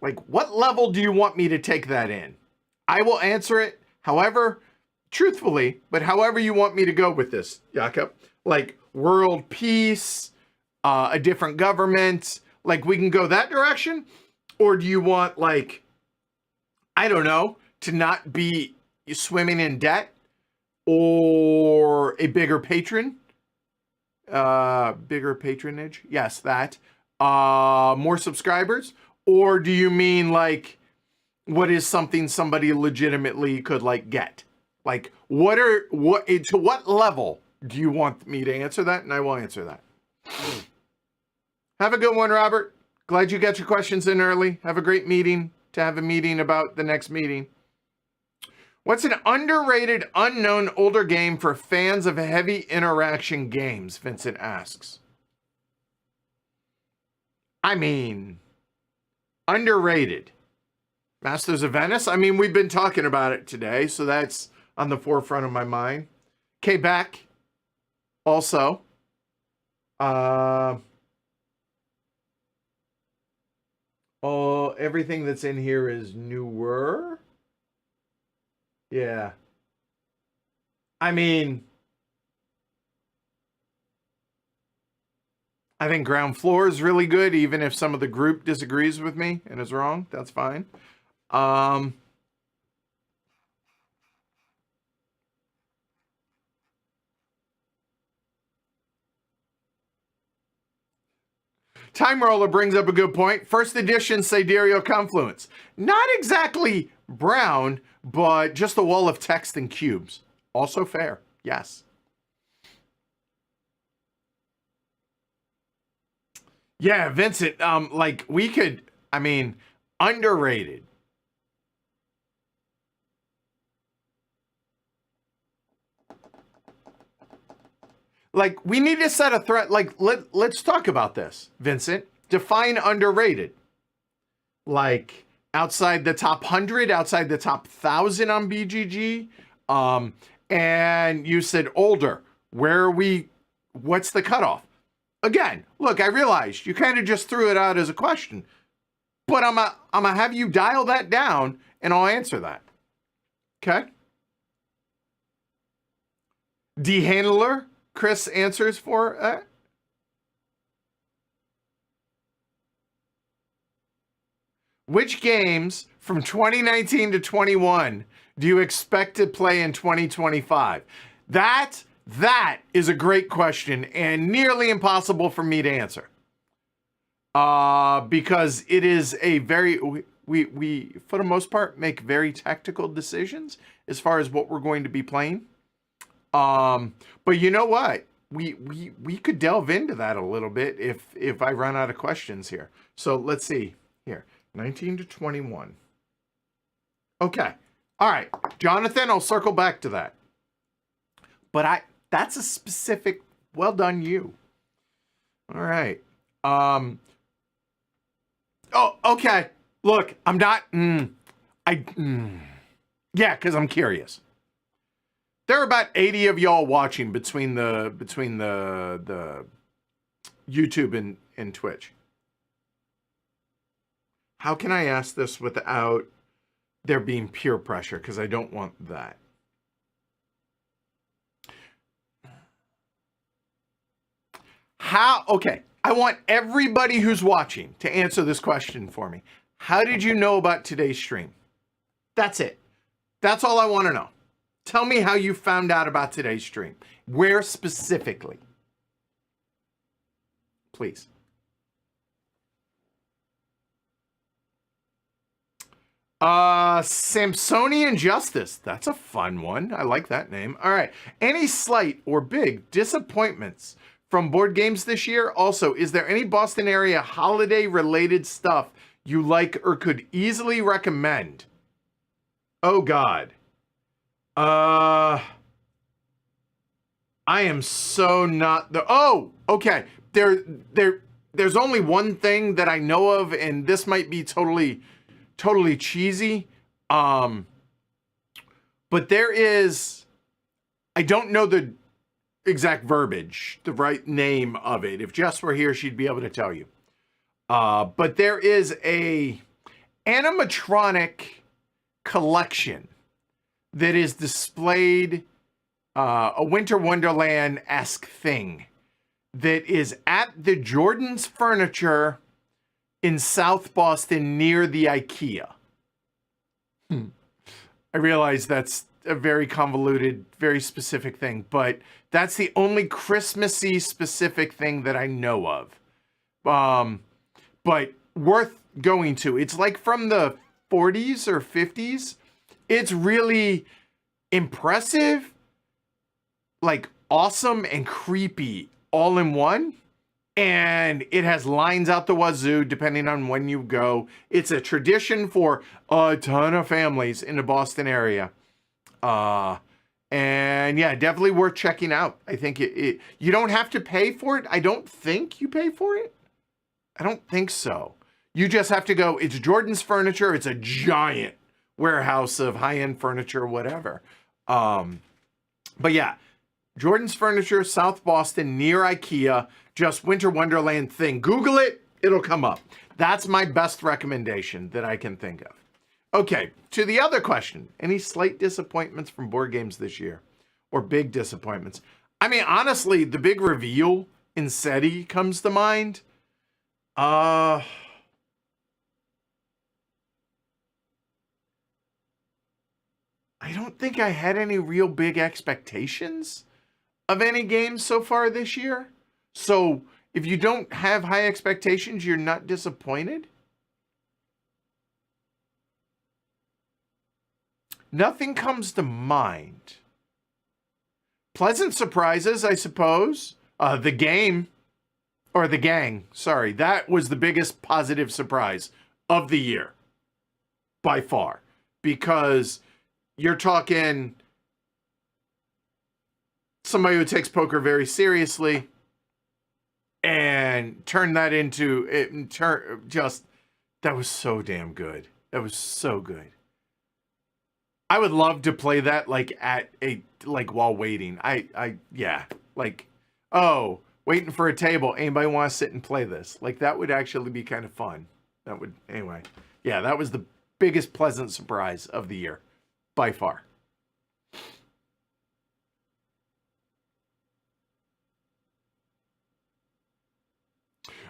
Like, what level do you want me to take that in? I will answer it however, truthfully, but however you want me to go with this, Yakup. Like, world peace, a different government. Like, we can go that direction? Or do you want, like, I don't know, to not be swimming in debt? Or a bigger patron? Bigger patronage? Yes, that. More subscribers? Or do you mean, like, what is something somebody legitimately could, like, get? Like, to what level do you want me to answer that? And I will answer that. Have a good one, Robert. Glad you got your questions in early. Have a great meeting to have a meeting about the next meeting. What's an underrated, unknown, older game for fans of heavy interaction games? Vincent asks. I mean, underrated. Masters of Venice? I mean, we've been talking about it today, so that's on the forefront of my mind. Quebec, also. Everything that's in here is newer. Yeah. I mean, I think Ground Floor is really good, even if some of the group disagrees with me and is wrong. That's fine. Time Roller brings up a good point. First edition Sidereal Confluence. Not exactly brown, but just a wall of text and cubes. Also fair. Yes. Yeah, Vincent, like we could, I mean, underrated. Like, we need to set a threat. Like, let's talk about this, Vincent. Define underrated. Like, outside the top 100, outside the top 1,000 on BGG. And you said older. Where are we? What's the cutoff? Again, look, I realized you kind of just threw it out as a question. But I'm gonna have you dial that down, and I'll answer that. Okay? D-Handler? Chris answers for that. Which games from 2019 to 21 do you expect to play in 2025? That is a great question and nearly impossible for me to answer. Because it is a very, we for the most part make very tactical decisions as far as what we're going to be playing. But you know what? We could delve into that a little bit if I run out of questions here. So let's see here, 19 to 21. Okay. All right, Jonathan, I'll circle back to that. But that's a specific, well done you. All right. Oh, okay. Look, I'm not, yeah, because I'm curious. There are about 80 of y'all watching between the YouTube and Twitch. How can I ask this without there being peer pressure? Because I don't want that. Okay, I want everybody who's watching to answer this question for me. How did you know about today's stream? That's it. That's all I want to know. Tell me how you found out about today's stream. Where specifically? Please. Samsonian Justice. That's a fun one. I like that name. All right. Any slight or big disappointments from board games this year? Also, is there any Boston area holiday related stuff you like or could easily recommend? Oh God. Uh, I am so not the. Oh, okay. There's only one thing that I know of, and this might be totally cheesy. Um, but there is. I don't know the exact verbiage, the right name of it. If Jess were here, she'd be able to tell you. But there is a animatronic collection that is displayed, a Winter Wonderland-esque thing that is at the Jordan's Furniture in South Boston near the IKEA. I realize that's a very convoluted, very specific thing, but that's the only Christmassy specific thing that I know of. But worth going to. It's like from the 40s or 50s. It's really impressive, like awesome and creepy all in one. And it has lines out the wazoo depending on when you go. It's a tradition for a ton of families in the Boston area. And yeah, definitely worth checking out. I think you don't have to pay for it. I don't think you pay for it. I don't think so. You just have to go. It's Jordan's Furniture. It's a giant warehouse of high-end furniture, whatever. But yeah, Jordan's Furniture, South Boston, near IKEA, just Winter Wonderland thing. Google it. It'll come up. That's my best recommendation that I can think of. Okay, to the other question. Any slight disappointments from board games this year? Or big disappointments? I mean, honestly, the big reveal in Seti comes to mind. I don't think I had any real big expectations of any games so far this year. So if you don't have high expectations, you're not disappointed. Nothing comes to mind. Pleasant surprises, I suppose. The gang, sorry. That was the biggest positive surprise of the year. By far. Because you're talking somebody who takes poker very seriously and turn that into it. That was so damn good. That was so good. I would love to play that while waiting. Waiting for a table. Anybody want to sit and play this? Like, that would actually be kind of fun. Anyway. Yeah, that was the biggest pleasant surprise of the year. By far.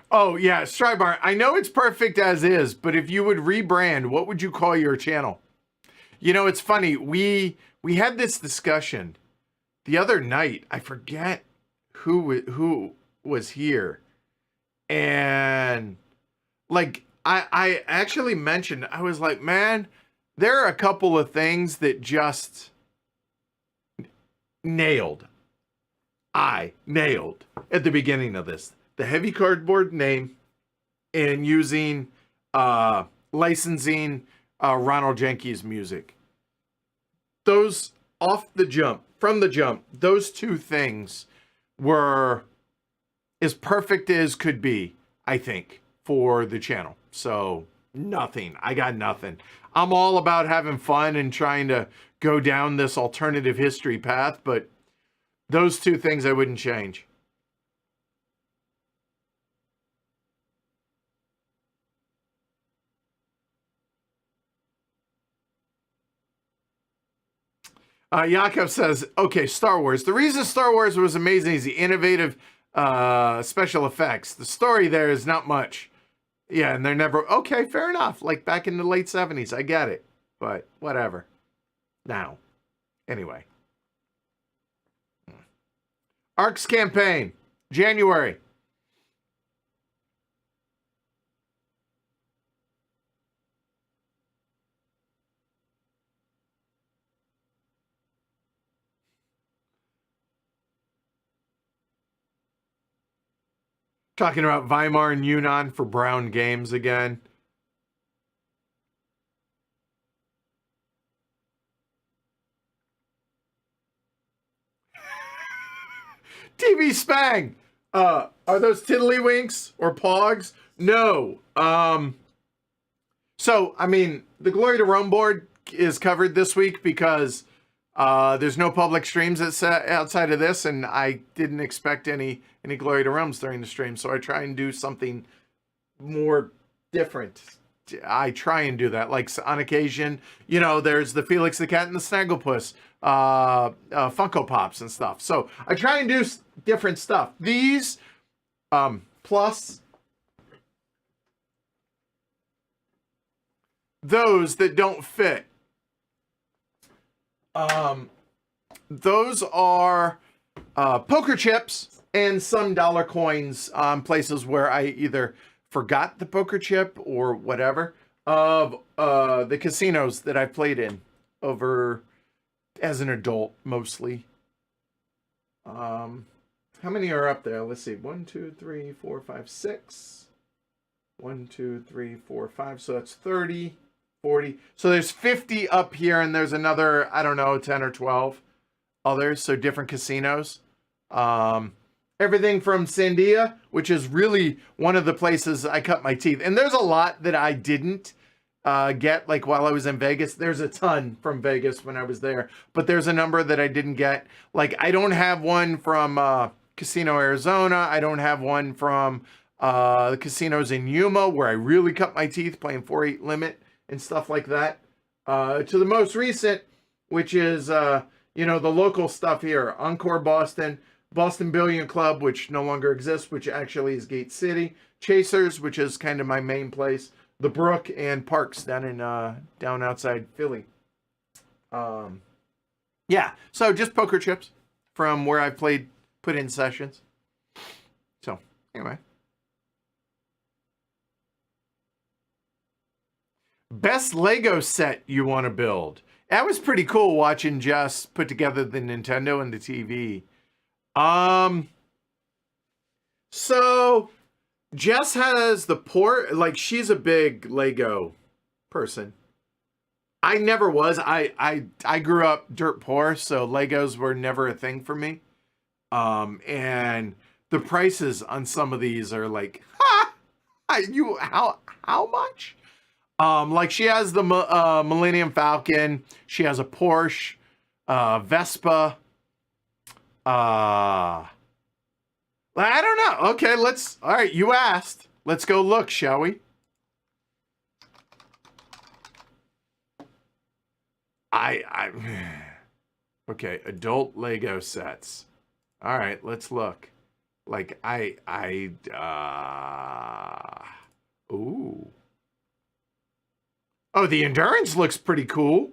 Oh, yeah, Strybar. I know it's perfect as is, but if you would rebrand, what would you call your channel? You know, it's funny. We had this discussion the other night. I forget who was here. And, like, I actually mentioned, I was like, man, there are a couple of things that just nailed. I nailed at the beginning of this. The heavy cardboard name and using licensing Ronald Jenkins music. Those from the jump, those two things were as perfect as could be, I think, for the channel. So I got nothing. I'm all about having fun and trying to go down this alternative history path, but those two things I wouldn't change. Yakup says, okay, Star Wars. The reason Star Wars was amazing is the innovative special effects. The story there is not much. Yeah, and they're never... Okay, fair enough. Like back in the late 70s. I get it. But whatever. Now. Anyway. ARC's campaign. January. Talking about Weimar and Yunnan for Brown Games again. TV Spang. Are those Tiddlywinks or Pogs? No. So, I mean, the Glory to Rome board is covered this week because there's no public streams outside of this, and I didn't expect any Glory to Romes during the stream, so I try and do something more different. I try and do that. Like on occasion, you know, there's the Felix the Cat and the Snagglepuss Funko Pops and stuff. So I try and do different stuff. These plus those that don't fit. Those are poker chips and some dollar coins on places where I either forgot the poker chip or whatever of the casinos that I've played in over as an adult mostly. How many are up there? Let's see. 1, 2, 3, 4, 5, 6. 1, 2, 3, 4, 5. So that's 30, 40. So there's 50 up here, and there's another, I don't know, 10 or 12 others. So different casinos. Everything from Sandia, which is really one of the places I cut my teeth. And there's a lot that I didn't get, like while I was in Vegas. There's a ton from Vegas when I was there. But there's a number that I didn't get. Like, I don't have one from Casino Arizona. I don't have one from the casinos in Yuma, where I really cut my teeth playing 4-8 limit and stuff like that. To the most recent, which is, you know, the local stuff here. Encore Boston. Boston Billiard Club, which no longer exists, which actually is Gate City. Chasers, which is kind of my main place. The Brook and Parks down in down outside Philly. Yeah, so just poker chips from where I've put in sessions. So anyway, best Lego set you want to build. That was pretty cool watching Jess put together the Nintendo and the TV. So Jess has the like she's a big Lego person. I never was. I grew up dirt poor, so Legos were never a thing for me. And the prices on some of these are like, how much? Like she has the Millennium Falcon. She has a Porsche, Vespa. I don't know. Okay, all right, you asked. Let's go look, shall we? Okay, adult Lego sets. All right, let's look. Like, ooh. Oh, the Endurance looks pretty cool.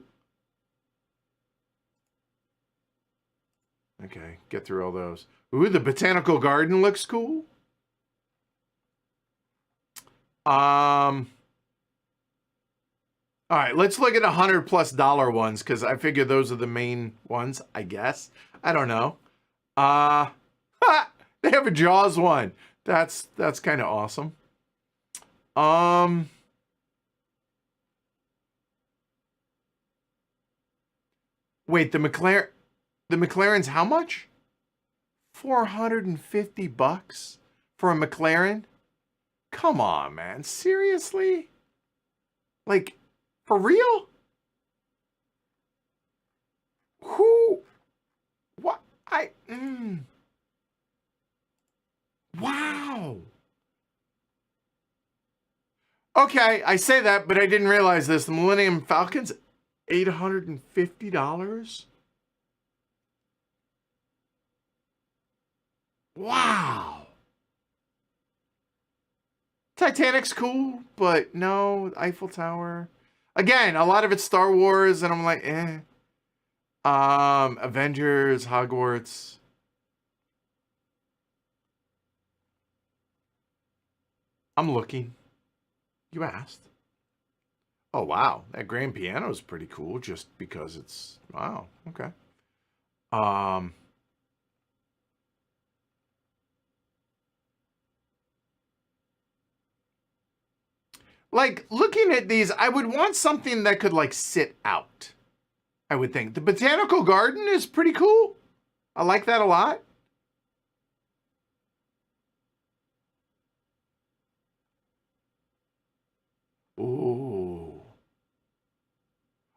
Okay, get through all those. Ooh, the Botanical Garden looks cool. All right, let's look at $100+ ones because I figure those are the main ones, I guess. I don't know. They have a Jaws one. That's kind of awesome. Wait, the McLaren's how much? $450 for a McLaren? Come on, man. Seriously? Like, for real? Who? What? Wow. Okay, I say that, but I didn't realize this. The Millennium Falcon's $850? Wow. Titanic's cool, but no, Eiffel Tower. Again, a lot of it's Star Wars, and I'm like, eh. Avengers, Hogwarts. I'm looking. You asked. Oh, wow. That grand piano is pretty cool just because it's... Wow. Okay. Like, looking at these, I would want something that could, like, sit out. I would think. The Botanical Garden is pretty cool. I like that a lot.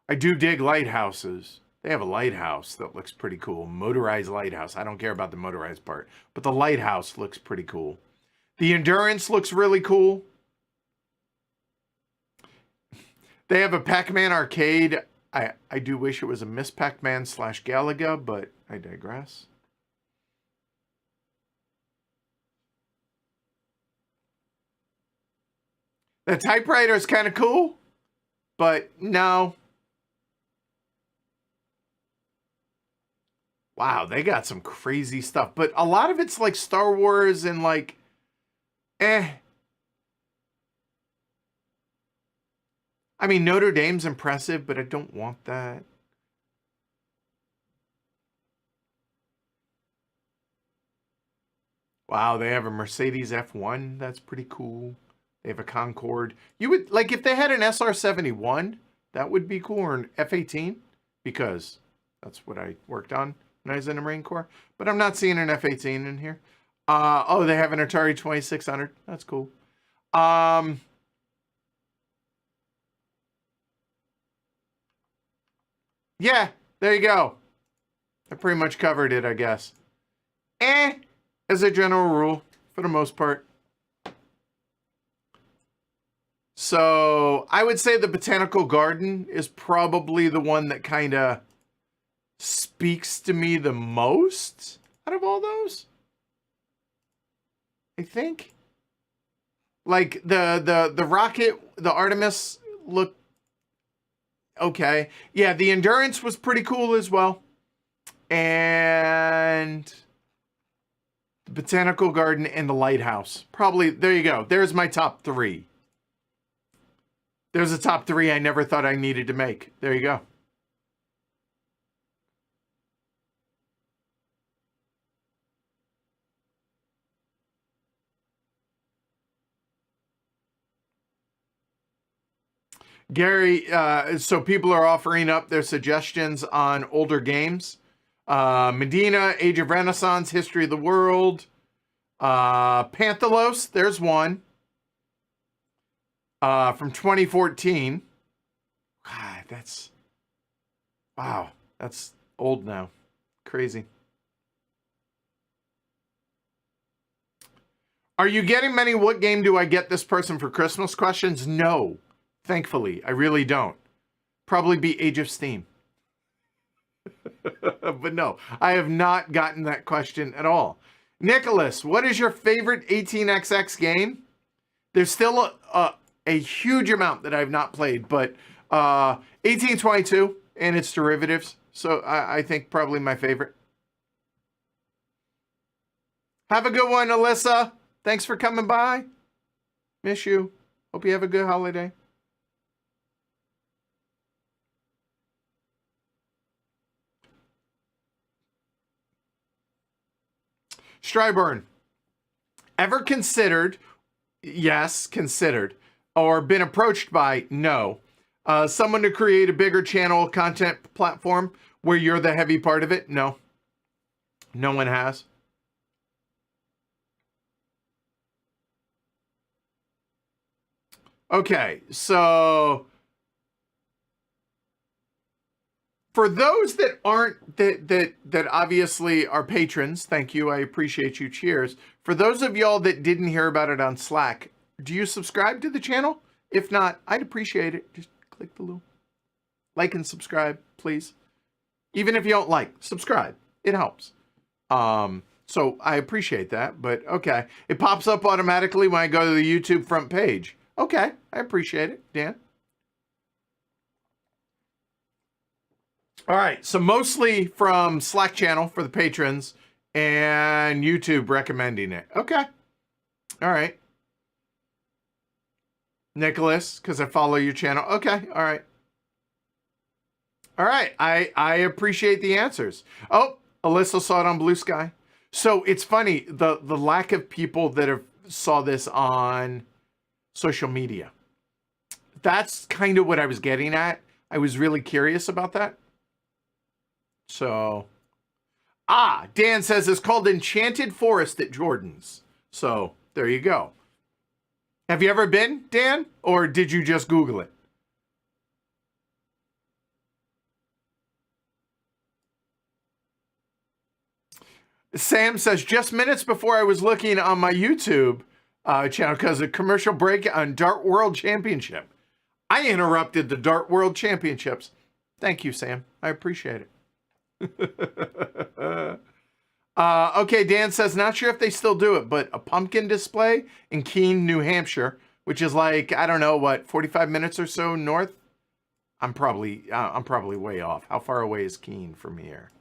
I do dig lighthouses. They have a lighthouse that looks pretty cool. Motorized lighthouse. I don't care about the motorized part, but the lighthouse looks pretty cool. The Endurance looks really cool. They have a Pac-Man arcade. I do wish it was a Miss Pac-Man / Galaga, but I digress. The typewriter is kind of cool, but no. Wow, they got some crazy stuff. But a lot of it's like Star Wars and like, I mean, Notre Dame's impressive, but I don't want that. Wow, they have a Mercedes F1. That's pretty cool. They have a Concorde. You would, like, if they had an SR-71, that would be cool, or an F-18, because that's what I worked on when I was in the Marine Corps. But I'm not seeing an F-18 in here. Oh, they have an Atari 2600. That's cool. Yeah, there you go. I pretty much covered it, I guess. As a general rule, for the most part. So I would say the Botanical Garden is probably the one that kind of speaks to me the most out of all those. I think. Like the rocket, the Artemis looked okay. Yeah, the Endurance was pretty cool as well. And the Botanical Garden and the Lighthouse. Probably, there you go. There's my top 3. There's a top 3 I never thought I needed to make. There you go. Gary, so people are offering up their suggestions on older games. Medina, Age of Renaissance, History of the World. Panthelos, there's one. From 2014. God, wow, that's old now. Crazy. Are you getting many what game do I get this person for Christmas questions? No, thankfully, I really don't. Probably be Age of Steam. But no, I have not gotten that question at all. Nicholas, what is your favorite 18xx game? There's still a huge amount that I've not played, but 1822 and its derivatives. So I think probably my favorite. Have a good one, Alyssa. Thanks for coming by. Miss you. Hope you have a good holiday. Stryburn. Ever considered, yes, considered, or been approached by, no, someone to create a bigger channel content platform where you're the heavy part of it? No. No one has. Okay, so for those that aren't that obviously are patrons, thank you, I appreciate you. Cheers. For those of y'all that didn't hear about it on Slack, do you subscribe to the channel? If not, I'd appreciate it. Just click the little like and subscribe, please. Even if you don't like, subscribe. It helps. So I appreciate that, but okay. It pops up automatically when I go to the YouTube front page. Okay, I appreciate it, Dan. All right, so mostly from Slack channel for the patrons and YouTube recommending it. Okay. All right. Nicholas, because I follow your channel. Okay, all right. All right, I appreciate the answers. Oh, Alyssa saw it on Blue Sky. So it's funny, the lack of people that have saw this on social media. That's kind of what I was getting at. I was really curious about that. So, Dan says it's called Enchanted Forest at Jordan's. So, there you go. Have you ever been, Dan? Or did you just Google it? Sam says, just minutes before I was looking on my YouTube channel because a commercial break on Dart World Championship. I interrupted the Dart World Championships. Thank you, Sam. I appreciate it. Okay, Dan says, not sure if they still do it, but a pumpkin display in Keene, New Hampshire, which is like, I don't know, what, 45 minutes or so north? I'm probably way off. How far away is Keene from here?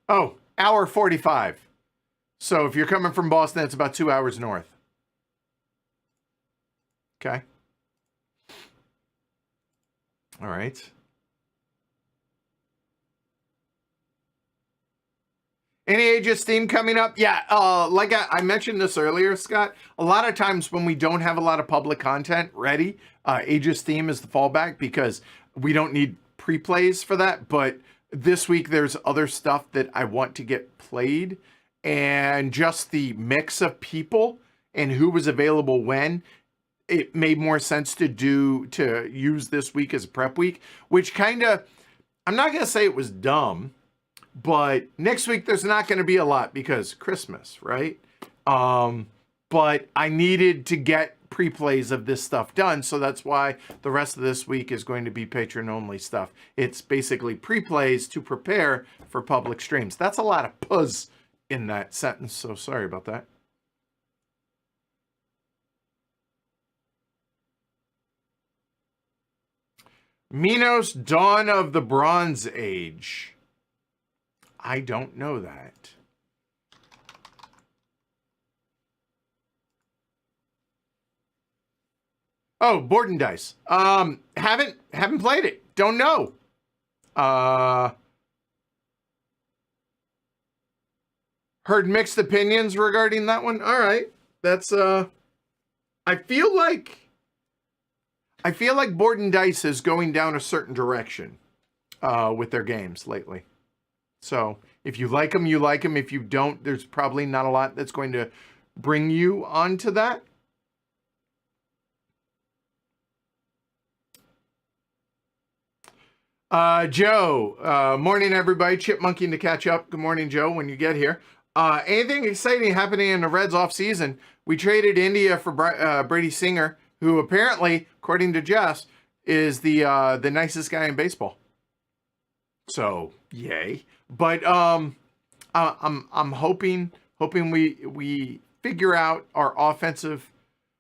Oh, hour 45. So if you're coming from Boston, it's about 2 hours north. Okay. All right. Any Age of Steam coming up? Yeah, like I mentioned this earlier, Scott, a lot of times when we don't have a lot of public content ready, Age of Steam is the fallback because we don't need pre-plays for that. But this week there's other stuff that I want to get played, and just the mix of people and who was available when, it made more sense to use this week as a prep week, which kind of, I'm not going to say it was dumb, but next week there's not going to be a lot because Christmas, right? But I needed to get pre-plays of this stuff done, so that's why the rest of this week is going to be patron-only stuff. It's basically pre-plays to prepare for public streams. That's a lot of puzz in that sentence, so sorry about that. Minos, Dawn of the Bronze Age. I don't know that. Oh, Board and Dice. Haven't played it. Don't know. Heard mixed opinions regarding that one. All right. That's I feel like Board and Dice is going down a certain direction with their games lately. So if you like them, you like them. If you don't, there's probably not a lot that's going to bring you onto that. Joe, morning everybody. Chipmunking to catch up. Good morning, Joe, when you get here. Anything exciting happening in the Reds off season? We traded India for Brady Singer, who apparently, according to Jess, is the nicest guy in baseball. So yay! But I'm hoping we figure out our offensive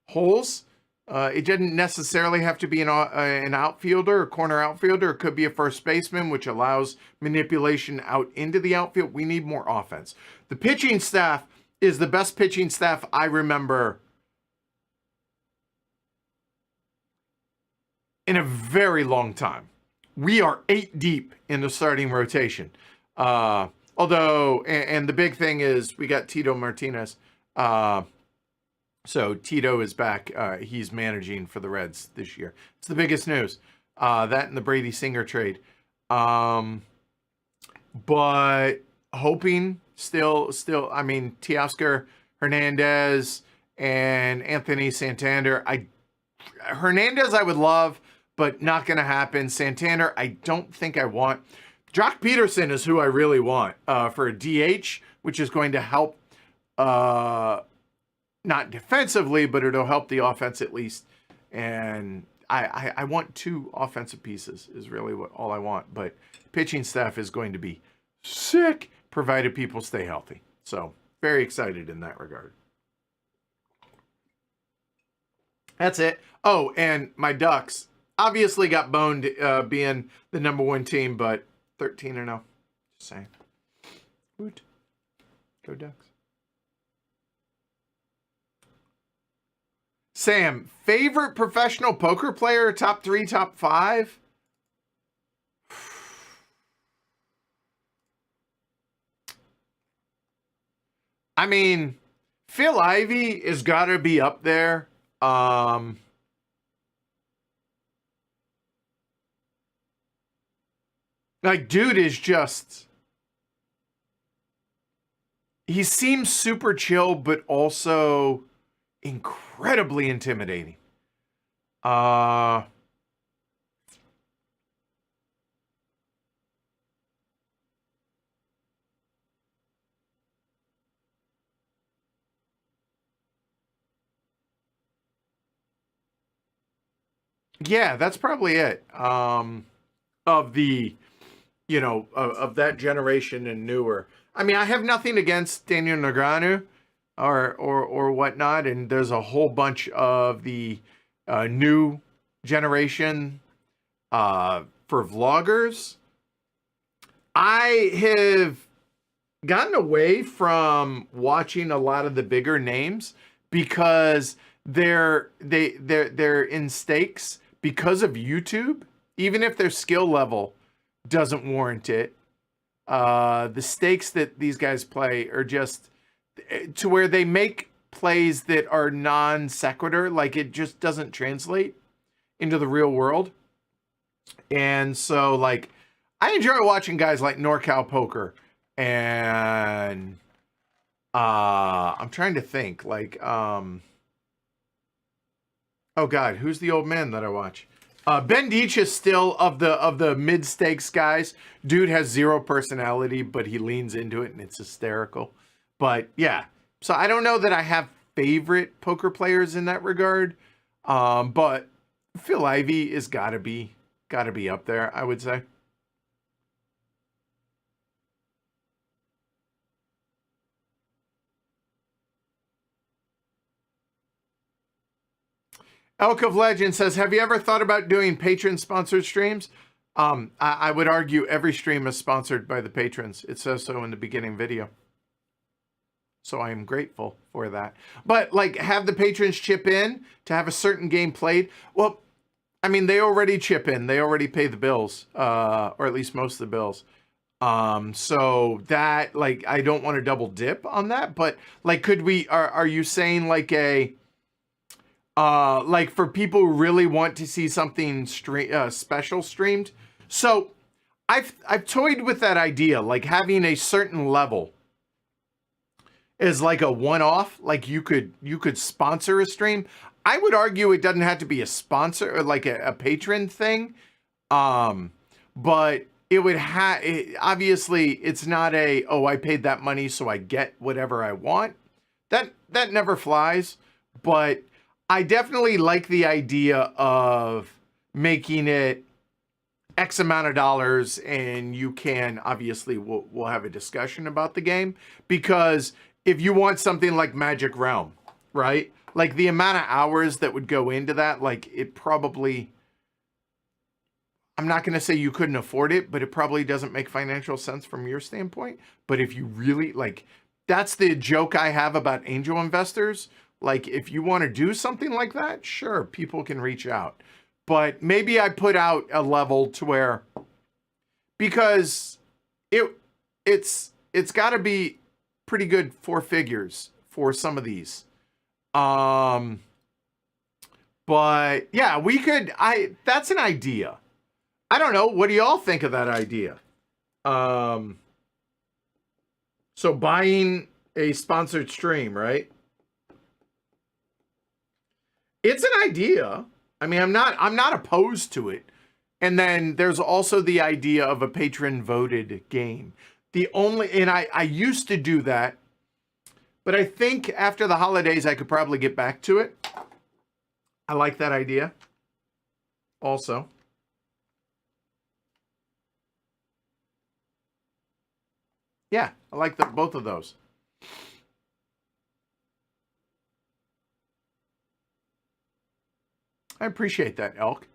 holes. It didn't necessarily have to be an outfielder, a corner outfielder. It could be a first baseman, which allows manipulation out into the outfield. We need more offense. The pitching staff is the best pitching staff I remember in a very long time. We are 8 deep in the starting rotation. Although, and the big thing is we got Tito Martinez. So Tito is back. He's managing for the Reds this year. It's the biggest news. That and the Brady Singer trade. But hoping still, I mean, Teoscar Hernandez and Anthony Santander. Hernandez I would love, but not going to happen. Santander, I don't think I want. Jock Peterson is who I really want for a DH, which is going to help, not defensively, but it'll help the offense at least. And I want 2 offensive pieces is really all I want. But pitching staff is going to be sick, provided people stay healthy. So very excited in that regard. That's it. Oh, and my Ducks obviously got boned being the #1 team, but 13-0. Just saying. Woot. Go Ducks. Sam, favorite professional poker player, top 3, top 5? I mean, Phil Ivey has got to be up there. Like, dude is just, he seems super chill, but also incredibly intimidating. Yeah, that's probably it. Of the, of that generation and newer. I mean, I have nothing against Daniel Negreanu or whatnot, and there's a whole bunch of the new generation for vloggers. I have gotten away from watching a lot of the bigger names because they're in stakes because of YouTube. Even if their skill level doesn't warrant it, the stakes that these guys play are just to where they make plays that are non sequitur, like it just doesn't translate into the real world. And so, like, I enjoy watching guys like NorCal Poker and I'm trying to think, like, oh God, who's the old man that I watch? Ben Deitch is still of the mid stakes guys. Dude has zero personality, but he leans into it and it's hysterical. But yeah, so I don't know that I have favorite poker players in that regard. But Phil Ivey is gotta be up there, I would say. Elk of Legend says, have you ever thought about doing patron sponsored streams? I would argue every stream is sponsored by the patrons. It says so in the beginning video. So I am grateful for that. But like, have the patrons chip in to have a certain game played. Well, I mean, they already chip in. They already pay the bills, or at least most of the bills. So that, like, I don't want to double dip on that. But like, could we? Are you saying like a like for people who really want to see something special streamed? So I've toyed with that idea, like having a certain level is like a one-off. Like you could sponsor a stream. I would argue it doesn't have to be a sponsor or like a patron thing. But it would have, obviously it's not a, oh, I paid that money so I get whatever I want. That never flies. But I definitely like the idea of making it X amount of dollars, and you can, obviously we'll have a discussion about the game, because if you want something like Magic Realm, right? Like the amount of hours that would go into that, like it probably, I'm not going to say you couldn't afford it, but it probably doesn't make financial sense from your standpoint. But if you really like, that's the joke I have about angel investors. Like if you want to do something like that, sure, people can reach out. But maybe I put out a level to where, because it's got to be pretty good 4 figures for some of these. But yeah, we could, that's an idea. I don't know. What do y'all think of that idea? So buying a sponsored stream, right? It's an idea. I mean, I'm not opposed to it. And then there's also the idea of a patron voted game. And I used to do that, but I think after the holidays I could probably get back to it. I like that idea. Also. Yeah, I like both of those. I appreciate that, Elk.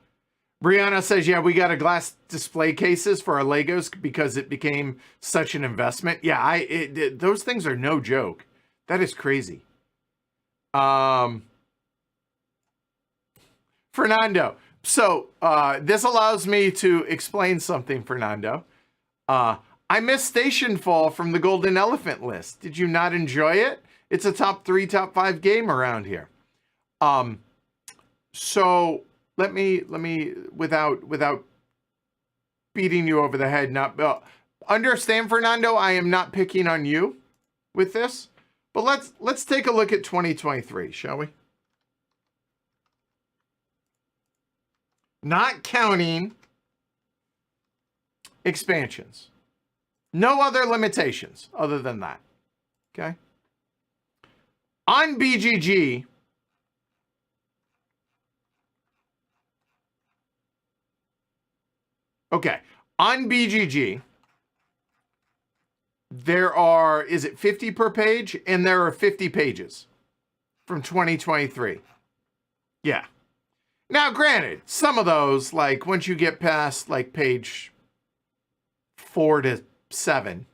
Brianna says, yeah, we got a glass display cases for our Legos because it became such an investment. Yeah, those things are no joke. That is crazy. Fernando. So this allows me to explain something, Fernando. I missed Station Fall from the Golden Elephant list. Did you not enjoy it? It's a top 3, top 5 game around here. So let me without beating you over the head, not understand, Fernando, I am not picking on you with this, but let's take a look at 2023, shall we? Not counting expansions. No other limitations other than that. Okay? On BGG, Okay. On BGG, there are, is it 50 per page? And there are 50 pages from 2023. Yeah. Now, granted, some of those, like once you get past like page 4 to 7,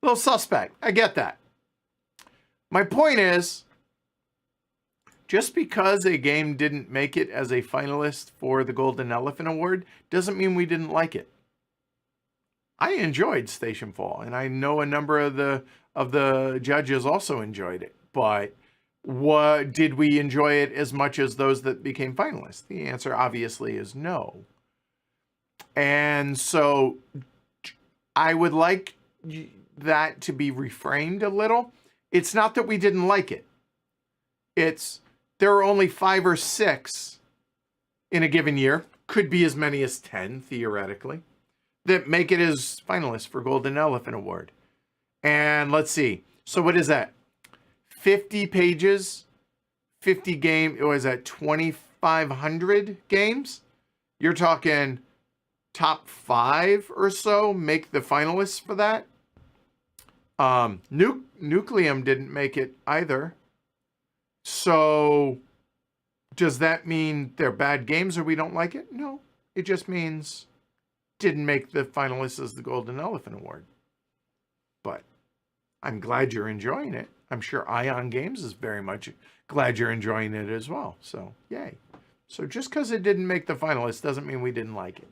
a little suspect. I get that. My point is, just because a game didn't make it as a finalist for the Golden Elephant Award doesn't mean we didn't like it. I enjoyed Station Fall, and I know a number of the judges also enjoyed it. But did we enjoy it as much as those that became finalists? The answer obviously is no. And so I would like that to be reframed a little. It's not that we didn't like it. It's there are only 5 or 6 in a given year, could be as many as 10 theoretically, that make it as finalists for Golden Elephant Award. And let's see. So what is that? 50 pages, 50 game, or is that 2,500 games? You're talking top 5 or so make the finalists for that. Nucleum didn't make it either. So does that mean they're bad games or we don't like it? No, it just means didn't make the finalists as the Golden Elephant Award. But I'm glad you're enjoying it. I'm sure Ion Games is very much glad you're enjoying it as well. So yay. So just because it didn't make the finalists doesn't mean we didn't like it.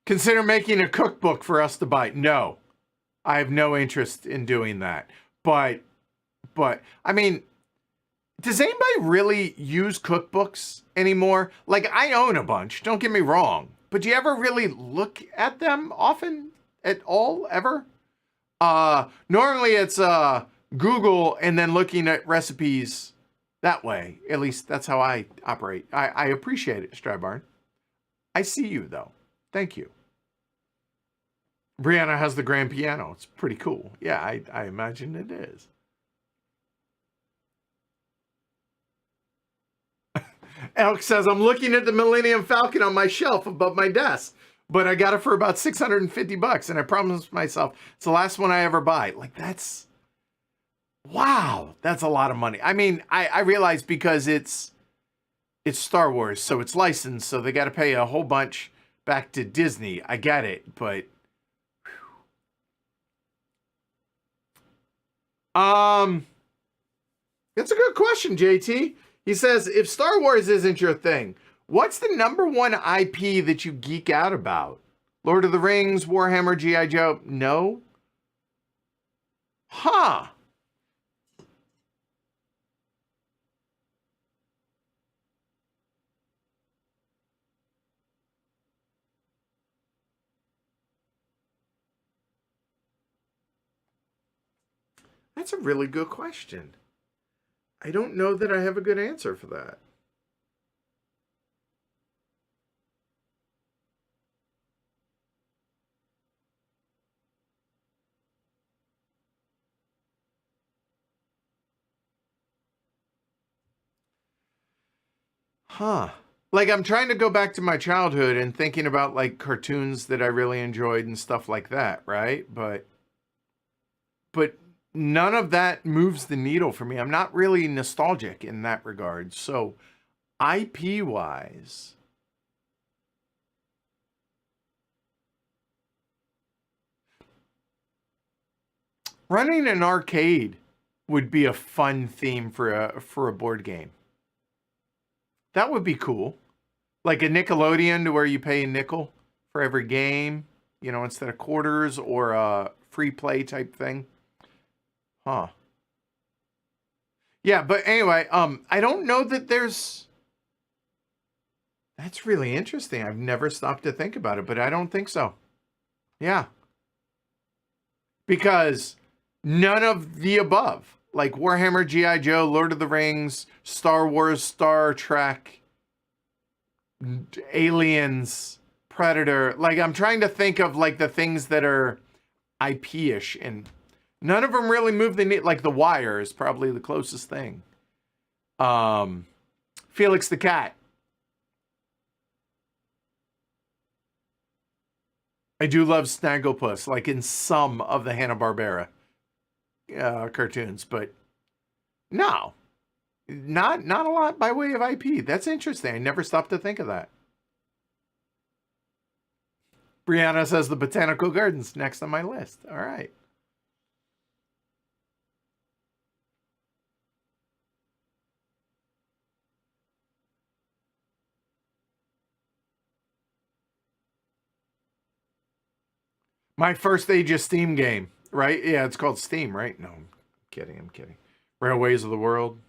Consider making a cookbook for us to buy. No, I have no interest in doing that. But I mean, does anybody really use cookbooks anymore? Like, I own a bunch, don't get me wrong. But do you ever really look at them often at all, ever? Normally it's Google and then looking at recipes that way. At least that's how I operate. I appreciate it, Strybarn. I see you, though. Thank you. Brianna has the grand piano. It's pretty cool. Yeah, I imagine it is. Elk says, I'm looking at the Millennium Falcon on my shelf above my desk, but I got it for about $650, and I promised myself it's the last one I ever buy. Like, that's, wow, that's a lot of money. I mean, I realize because it's Star Wars, so it's licensed, so they got to pay a whole bunch back to Disney. I get it, but it's a good question, JT. He says, if Star Wars isn't your thing, what's the #1 IP that you geek out about? Lord of the Rings, Warhammer, G.I. Joe? No? Huh. That's a really good question. I don't know that I have a good answer for that. Huh. Like, I'm trying to go back to my childhood and thinking about, like, cartoons that I really enjoyed and stuff like that, right? But none of that moves the needle for me. I'm not really nostalgic in that regard. So, IP-wise, running an arcade would be a fun theme for a board game. That would be cool. Like a Nickelodeon to where you pay a nickel for every game, you know, instead of quarters, or a free play type thing. Huh. Yeah, but anyway, I don't know that there's... That's really interesting. I've never stopped to think about it, but I don't think so. Yeah. Because none of the above, like Warhammer, G.I. Joe, Lord of the Rings, Star Wars, Star Trek, Aliens, Predator, like I'm trying to think of like the things that are IP-ish, and none of them really move the needle. Like The Wire is probably the closest thing. Felix the Cat. I do love Snagglepuss, like in some of the Hanna-Barbera cartoons, but no, not a lot by way of IP. That's interesting. I never stopped to think of that. Brianna says the Botanical Gardens next on my list. All right. My first Age of Steam game, right? Yeah, it's called Steam, right? No, I'm kidding. Railways of the World.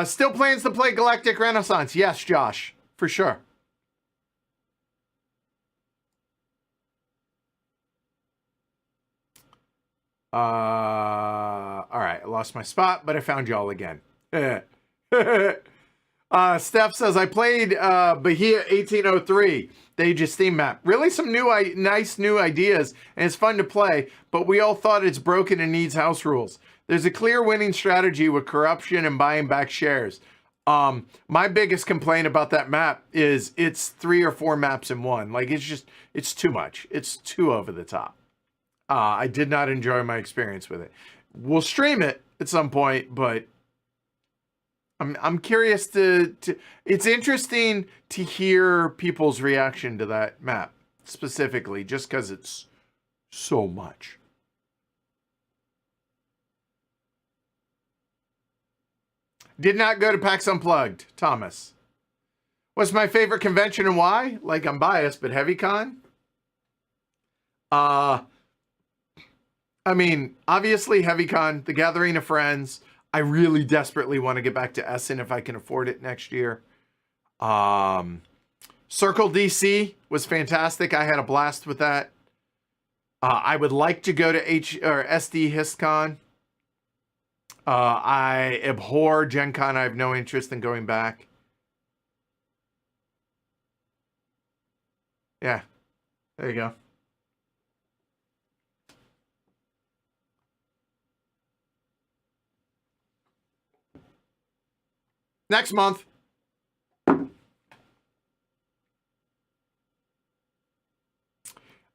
Still plans to play Galactic Renaissance. Yes, Josh, for sure. All right, I lost my spot, but I found y'all again. Steph says, I played Bahia 1803, the Age of Steam map. Really some nice new ideas, and it's fun to play, but we all thought it's broken and needs house rules. There's a clear winning strategy with corruption and buying back shares. My biggest complaint about that map is it's 3 or 4 maps in one. Like, it's too much. It's too over the top. I did not enjoy my experience with it. We'll stream it at some point, but I'm curious to it's interesting to hear people's reaction to that map specifically, just because it's so much. Did not go to PAX Unplugged, Thomas. What's my favorite convention and why? Like, I'm biased, but HeavyCon? I mean, obviously HeavyCon, the gathering of friends. I really desperately want to get back to Essen if I can afford it next year. Circle DC was fantastic. I had a blast with that. I would like to go to SD HistCon. I abhor Gen Con. I have no interest in going back. Yeah, there you go. Next month.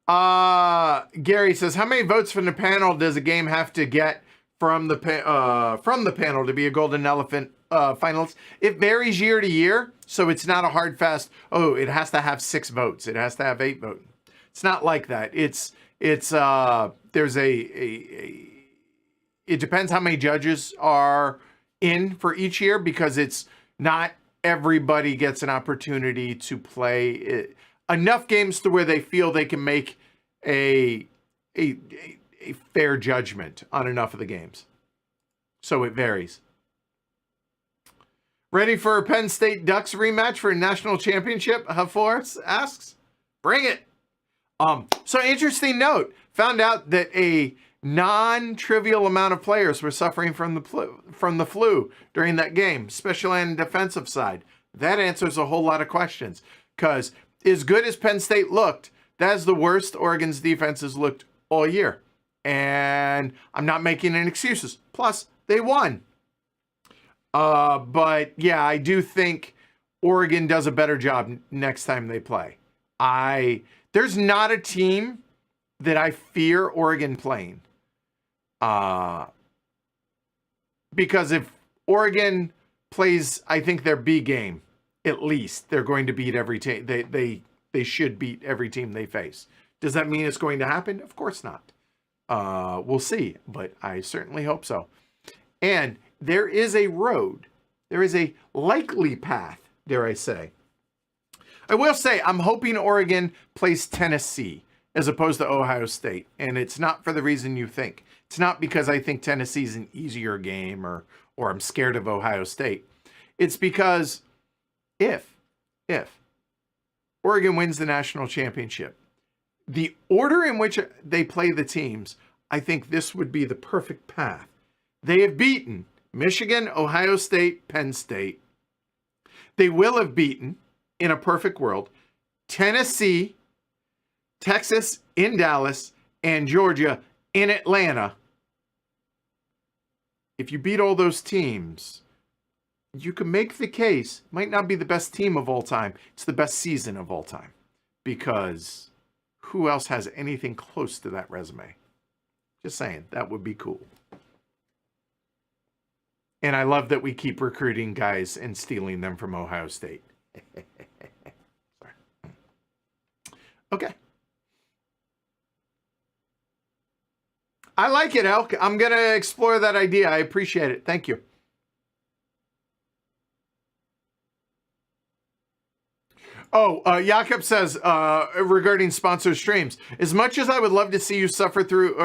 Gary says, how many votes from the panel does a game have to get from the panel to be a Golden Elephant finalist? It varies year to year, so it's not a hard fast, oh, it has to have 6 votes. It has to have 8 votes. It's not like that. There's it depends how many judges are in for each year, because it's not everybody gets an opportunity to play enough games to where they feel they can make a fair judgment on enough of the games. So it varies. Ready for a Penn State Ducks rematch for a national championship? Forrest asks. Bring it. So interesting note. Found out that a non-trivial amount of players were suffering from the flu during that game, especially on the defensive side. That answers a whole lot of questions, because as good as Penn State looked, that's the worst Oregon's defense has looked all year. And I'm not making any excuses. Plus, they won. But yeah, I do think Oregon does a better job next time they play. There's not a team that I fear Oregon playing. Because if Oregon plays, I think their B game, at least, they're going to beat every team. They should beat every team they face. Does that mean it's going to happen? Of course not. We'll see, but I certainly hope so. And there is a road. There is a likely path, dare I say. I will say, I'm hoping Oregon plays Tennessee as opposed to Ohio State. And it's not for the reason you think. It's not because I think Tennessee's an easier game or I'm scared of Ohio State. It's because if Oregon wins the national championship, the order in which they play the teams, I think this would be the perfect path. They have beaten Michigan, Ohio State, Penn State. They will have beaten, in a perfect world, Tennessee, Texas in Dallas, and Georgia in Atlanta. if you beat all those teams, you can make the case, might not be the best team of all time, it's the best season of all time. Because who else has anything close to that resume? Just saying, that would be cool. And I love that we keep recruiting guys and stealing them from Ohio State. Sorry. Okay. I like it, Elk. I'm going to explore that idea. I appreciate it. Thank you. Oh, Yakup says regarding sponsored streams, as much as I would love to see you suffer through,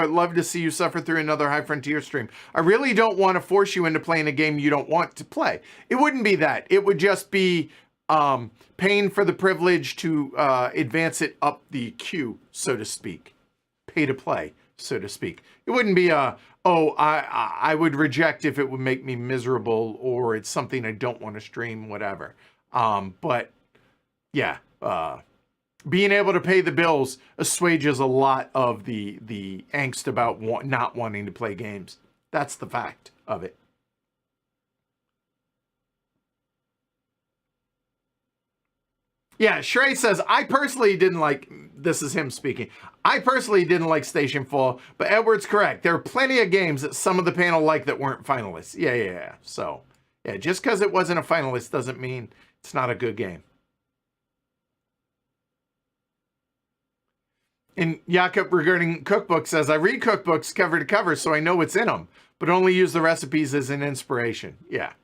another High Frontier stream, I really don't want to force you into playing a game you don't want to play. It wouldn't be that. It would just be paying for the privilege to advance it up the queue, so to speak. Pay to play, so to speak. It wouldn't be I would reject if it would make me miserable or it's something I don't want to stream, whatever. But yeah, being able to pay the bills assuages a lot of the angst about not wanting to play games. That's the fact of it. Yeah, Shrey says, I personally didn't like, this is him speaking, I personally didn't like Station Fall, but Edward's correct. There are plenty of games that some of the panel liked that weren't finalists. Yeah. So, yeah, just because it wasn't a finalist doesn't mean it's not a good game. And Yakup regarding cookbooks says, I read cookbooks cover to cover so I know what's in them, but only use the recipes as an inspiration. Yeah.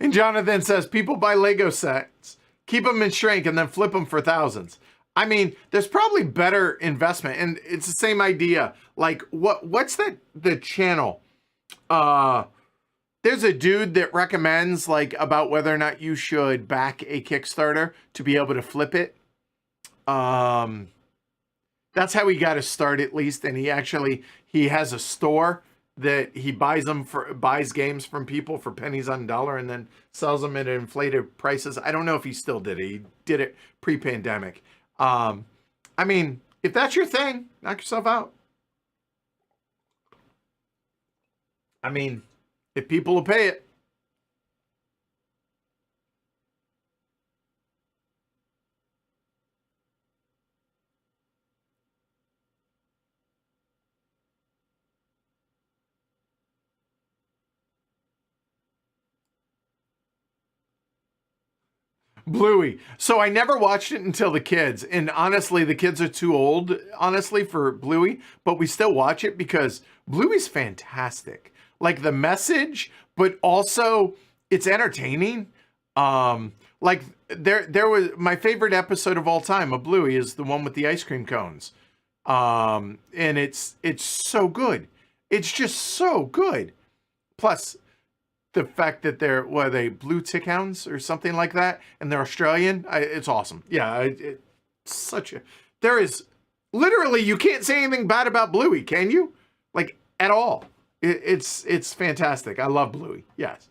And Jonathan says, people buy Lego sets, keep them in shrink, and then flip them for thousands. I mean, there's probably better investment, and it's the same idea. Like, what's the channel? There's a dude that recommends, like, about whether or not you should back a Kickstarter to be able to flip it. That's how he got his start, at least, and he has a store that he buys games from people for pennies on the dollar and then sells them at inflated prices. I don't know if he still did it. He did it pre-pandemic. I mean, if that's your thing, knock yourself out. I mean, if people will pay it. Bluey. So I never watched it until the kids. And honestly, the kids are too old, honestly, for Bluey. But we still watch it because Bluey's fantastic. Like the message, but also it's entertaining. Like there was my favorite episode of all time of Bluey is the one with the ice cream cones. And it's so good. It's just so good. Plus, the fact that they're blue tick hounds or something like that, and they're Australian, it's awesome. Yeah, it's such a. There is literally you can't say anything bad about Bluey, can you? Like at all. It's fantastic. I love Bluey. Yes.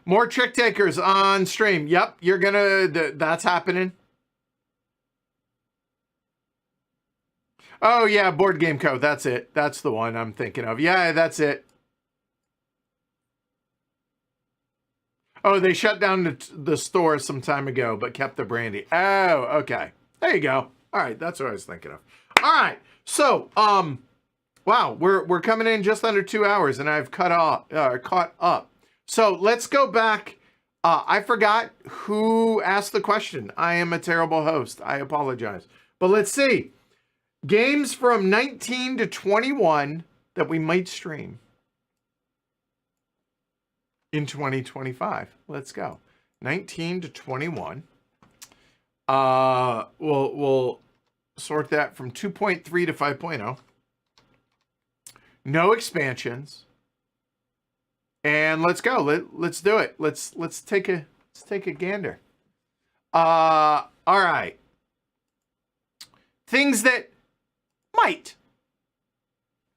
More trick takers on stream. Yep, you're gonna. That's happening. Oh, yeah, Board Game Co. That's it. That's the one I'm thinking of. Yeah, that's it. Oh, they shut down the store some time ago, but kept the brandy. Oh, okay. There you go. All right, that's what I was thinking of. All right, so, wow, we're coming in just under 2 hours, and I've caught up. So let's go back. I forgot who asked the question. I am a terrible host. I apologize. But let's see. Games from 19 to 21 that we might stream in 2025. Let's go. 19 to 21. We'll sort that from 2.3 to 5.0. No expansions. And let's go. Let's do it. Let's take a gander. All right. Things that might.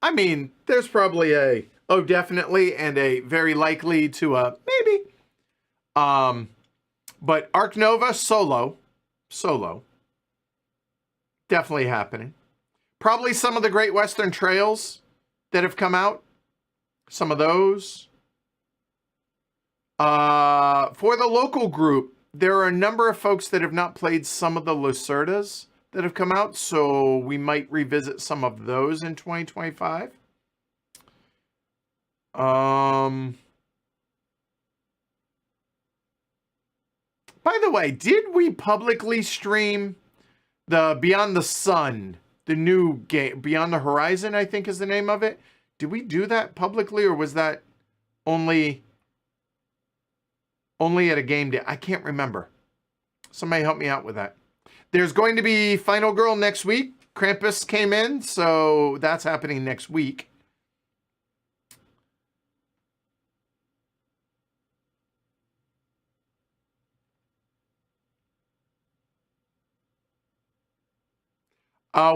I mean, there's probably a definitely and a very likely to a maybe. But Arc Nova solo. Definitely happening. Probably some of the Great Western Trails that have come out. Some of those. For the local group, there are a number of folks that have not played some of the Lucerdas that have come out, so we might revisit some of those in 2025. By the way, did we publicly stream the Beyond the Sun, the new game, Beyond the Horizon, I think is the name of it? Did we do that publicly, or was that only at a game day? I can't remember. Somebody help me out with that. There's going to be Final Girl next week. Krampus came in, so that's happening next week.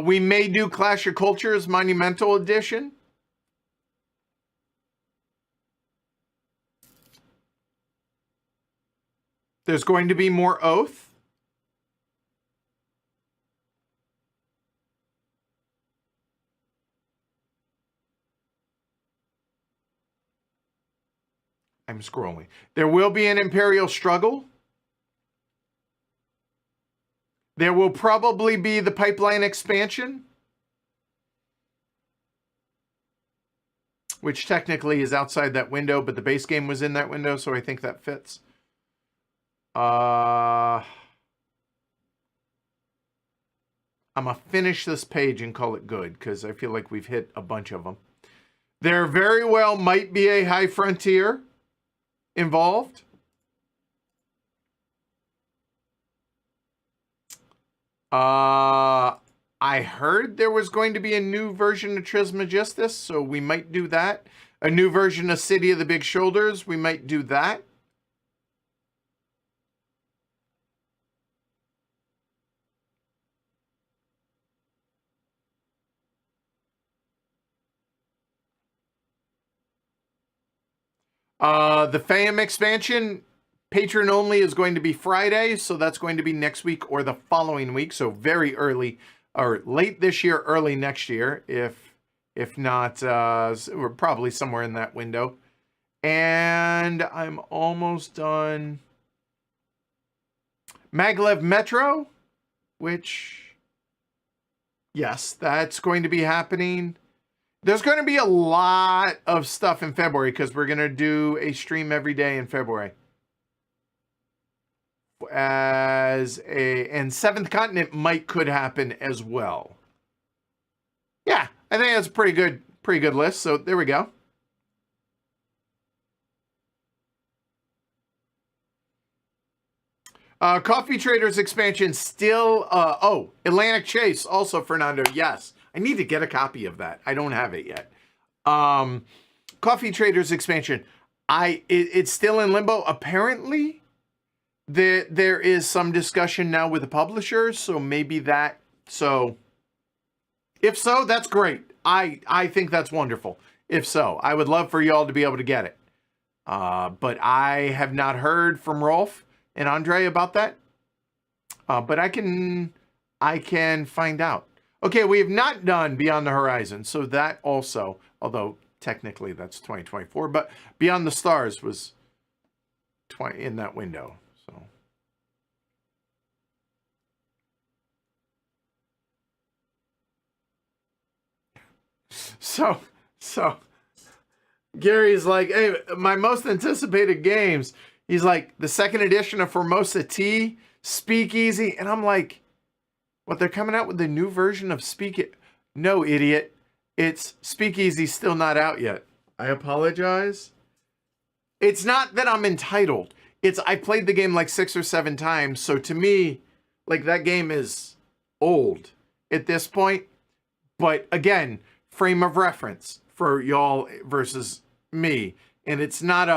We may do Clash of Cultures Monumental Edition. There's going to be more Oath. I'm scrolling. There will be an Imperial Struggle. There will probably be the Pipeline expansion, which technically is outside that window, but the base game was in that window, so I think that fits. I'm going to finish this page and call it good, because I feel like we've hit a bunch of them. There very well might be a High Frontier involved. I heard there was going to be a new version of Trismegistus, so we might do that. A new version of City of the Big Shoulders, we might do that. The FAM expansion, Patron only, is going to be Friday, so that's going to be next week or the following week, so very early, or late this year, early next year, if not, we're probably somewhere in that window. And I'm almost done. Maglev Metro, which, yes, that's going to be happening. There's going to be a lot of stuff in February because we're going to do a stream every day in February. And Seventh Continent could happen as well. Yeah, I think that's a pretty good list. So there we go. Coffee Traders expansion still. Atlantic Chase also, Fernando. Yes, I need to get a copy of that. I don't have it yet. Coffee Traders expansion. It's still in limbo. Apparently, there is some discussion now with the publishers. So maybe that. So if so, that's great. I think that's wonderful. If so, I would love for y'all to be able to get it. But I have not heard from Rolf and Andre about that. But I can find out. Okay, we have not done Beyond the Horizon, so that also, although technically that's 2024, but Beyond the Stars was in that window. So Gary's like, hey, my most anticipated games. He's like, the second edition of Formosa T, Speakeasy. And I'm like, what, they're coming out with the new version of No, idiot. It's Speakeasy still not out yet. I apologize. It's not that I'm entitled. It's I played the game like 6 or 7 times. So to me, like, that game is old at this point. But again, frame of reference for y'all versus me. And it's not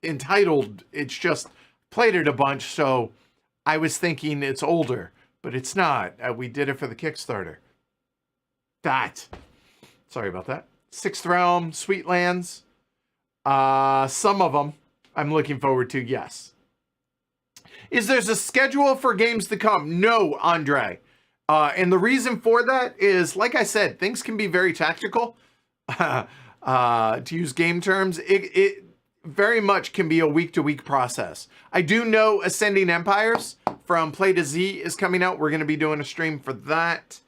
entitled. It's just played it a bunch. So I was thinking it's older, but it's not. We did it for the Kickstarter. Sorry about that. Sixth Realm, Sweetlands. Some of them I'm looking forward to, yes. Is there's a schedule for games to come? No, Andre. And the reason for that is, like I said, things can be very tactical. To use game terms, it very much can be a week-to-week process. I do know Ascending Empires from Play to Z is coming out. We're going to be doing a stream for that.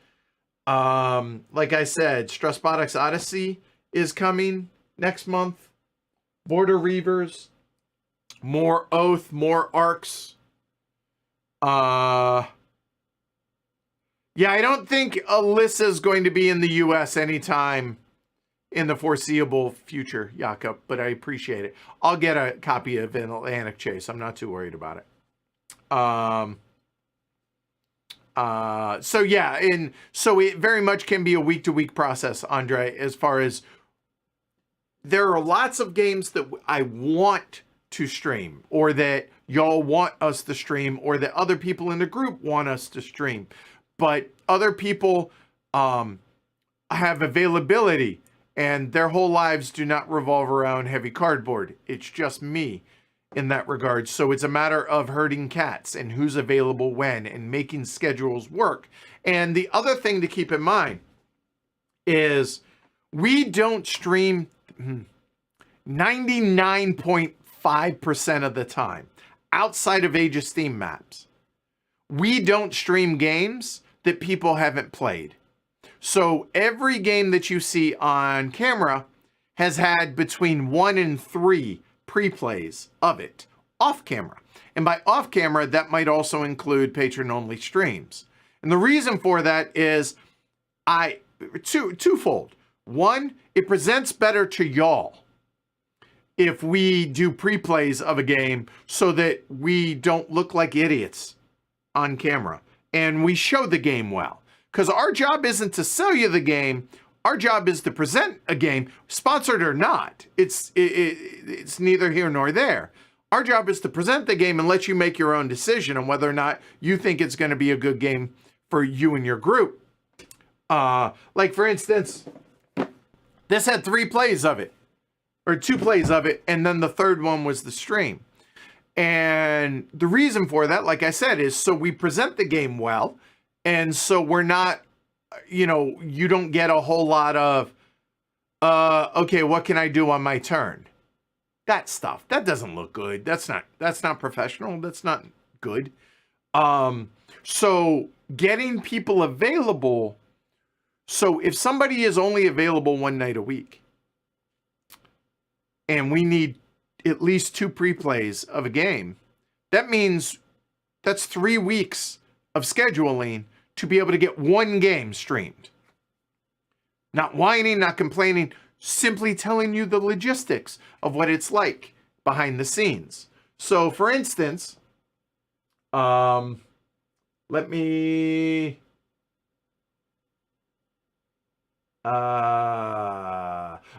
Like I said, Stressbotics Odyssey is coming next month. Border Reavers, more Oath, more Arcs. Yeah, I don't think Alyssa's going to be in the U.S. anytime in the foreseeable future, Yakup, but I appreciate it. I'll get a copy of Atlantic Chase. I'm not too worried about it. So yeah, so it very much can be a week-to-week process, Andre, as far as there are lots of games that I want to stream, or that y'all want us to stream, or that other people in the group want us to stream. But other people have availability, and their whole lives do not revolve around heavy cardboard. It's just me in that regard. So it's a matter of herding cats and who's available when and making schedules work. And the other thing to keep in mind is we don't stream 99.5% of the time outside of Age of Steam maps. We don't stream games that people haven't played. So every game that you see on camera has had between 1 and 3 pre-plays of it off camera. And by off camera, that might also include patron-only streams. And the reason for that is twofold. One, it presents better to y'all if we do pre-plays of a game so that we don't look like idiots on camera and we show the game well. Because our job isn't to sell you the game. Our job is to present a game, sponsored or not. It's neither here nor there. Our job is to present the game and let you make your own decision on whether or not you think it's going to be a good game for you and your group. Like, for instance, this had 3 plays of it, or 2 plays of it, and then the third one was the stream. And the reason for that, like I said, is so we present the game well, and so we're not, you don't get a whole lot of, okay, what can I do on my turn? That stuff. That doesn't look good. That's not professional. That's not good. So getting people available. So if somebody is only available 1 night a week and we need at least 2 pre-plays of a game, that means that's 3 weeks of scheduling to be able to get 1 game streamed. Not whining, not complaining, simply telling you the logistics of what it's like behind the scenes. So, for instance, let me...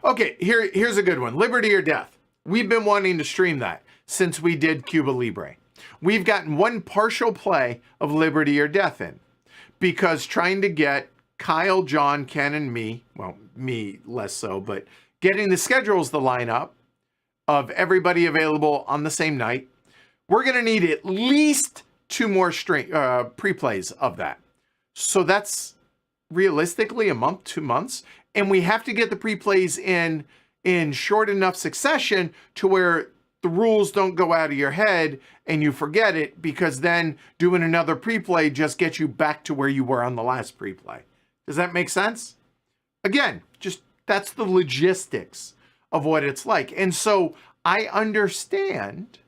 okay, here's a good one. Liberty or Death. We've been wanting to stream that since we did Cuba Libre. We've gotten 1 partial play of Liberty or Death in, because trying to get Kyle, John, Ken, and me, well, me less so, but getting the schedules to line up of everybody available on the same night, we're going to need at least 2 more pre-plays of that. So that's realistically a month, 2 months, and we have to get the pre-plays in short enough succession to where the rules don't go out of your head and you forget it, because then doing another pre-play just gets you back to where you were on the last pre-play. Does that make sense? Again, just that's the logistics of what it's like. And so I understand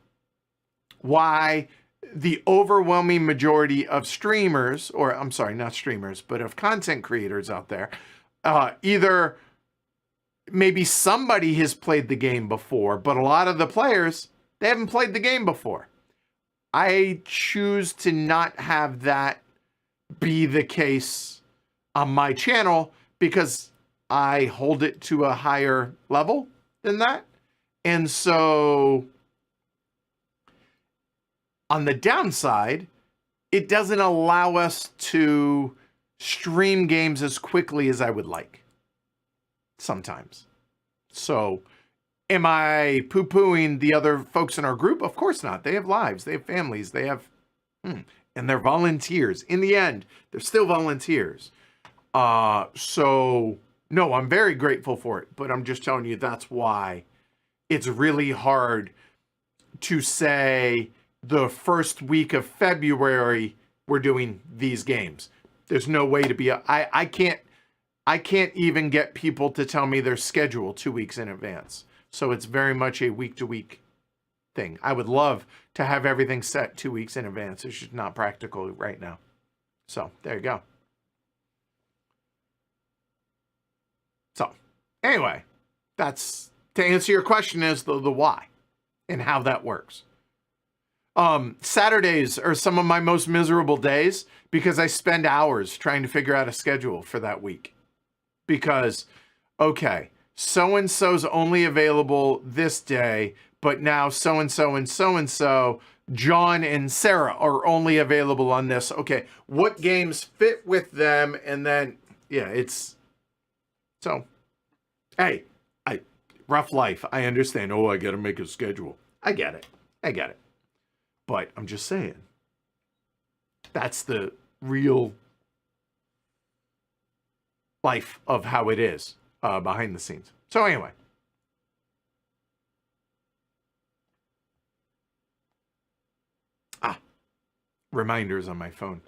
why the overwhelming majority of streamers, or I'm sorry, not streamers, but of content creators out there, either maybe somebody has played the game before, but a lot of the players, they haven't played the game before. I choose to not have that be the case on my channel because I hold it to a higher level than that. And so on the downside, it doesn't allow us to stream games as quickly as I would like sometimes. So am I poo-pooing the other folks in our group? Of course not. They have lives. They have families. They have... And they're volunteers. In the end, they're still volunteers. So, no, I'm very grateful for it. But I'm just telling you, that's why it's really hard to say the first week of February we're doing these games. There's no way to be I can't even get people to tell me their schedule 2 weeks in advance. So it's very much a week to week thing. I would love to have everything set 2 weeks in advance. It's just not practical right now. So there you go. So anyway, that's to answer your question is the why and how that works. Saturdays are some of my most miserable days because I spend hours trying to figure out a schedule for that week. Because, okay, so-and-so's only available this day, but now so-and-so and so-and-so, John and Sarah, are only available on this. Okay, what games fit with them? And then, yeah, it's... So, hey, rough life. I understand. Oh, I got to make a schedule. I get it. But I'm just saying, that's the real life of how it is behind the scenes. So anyway. Reminders on my phone.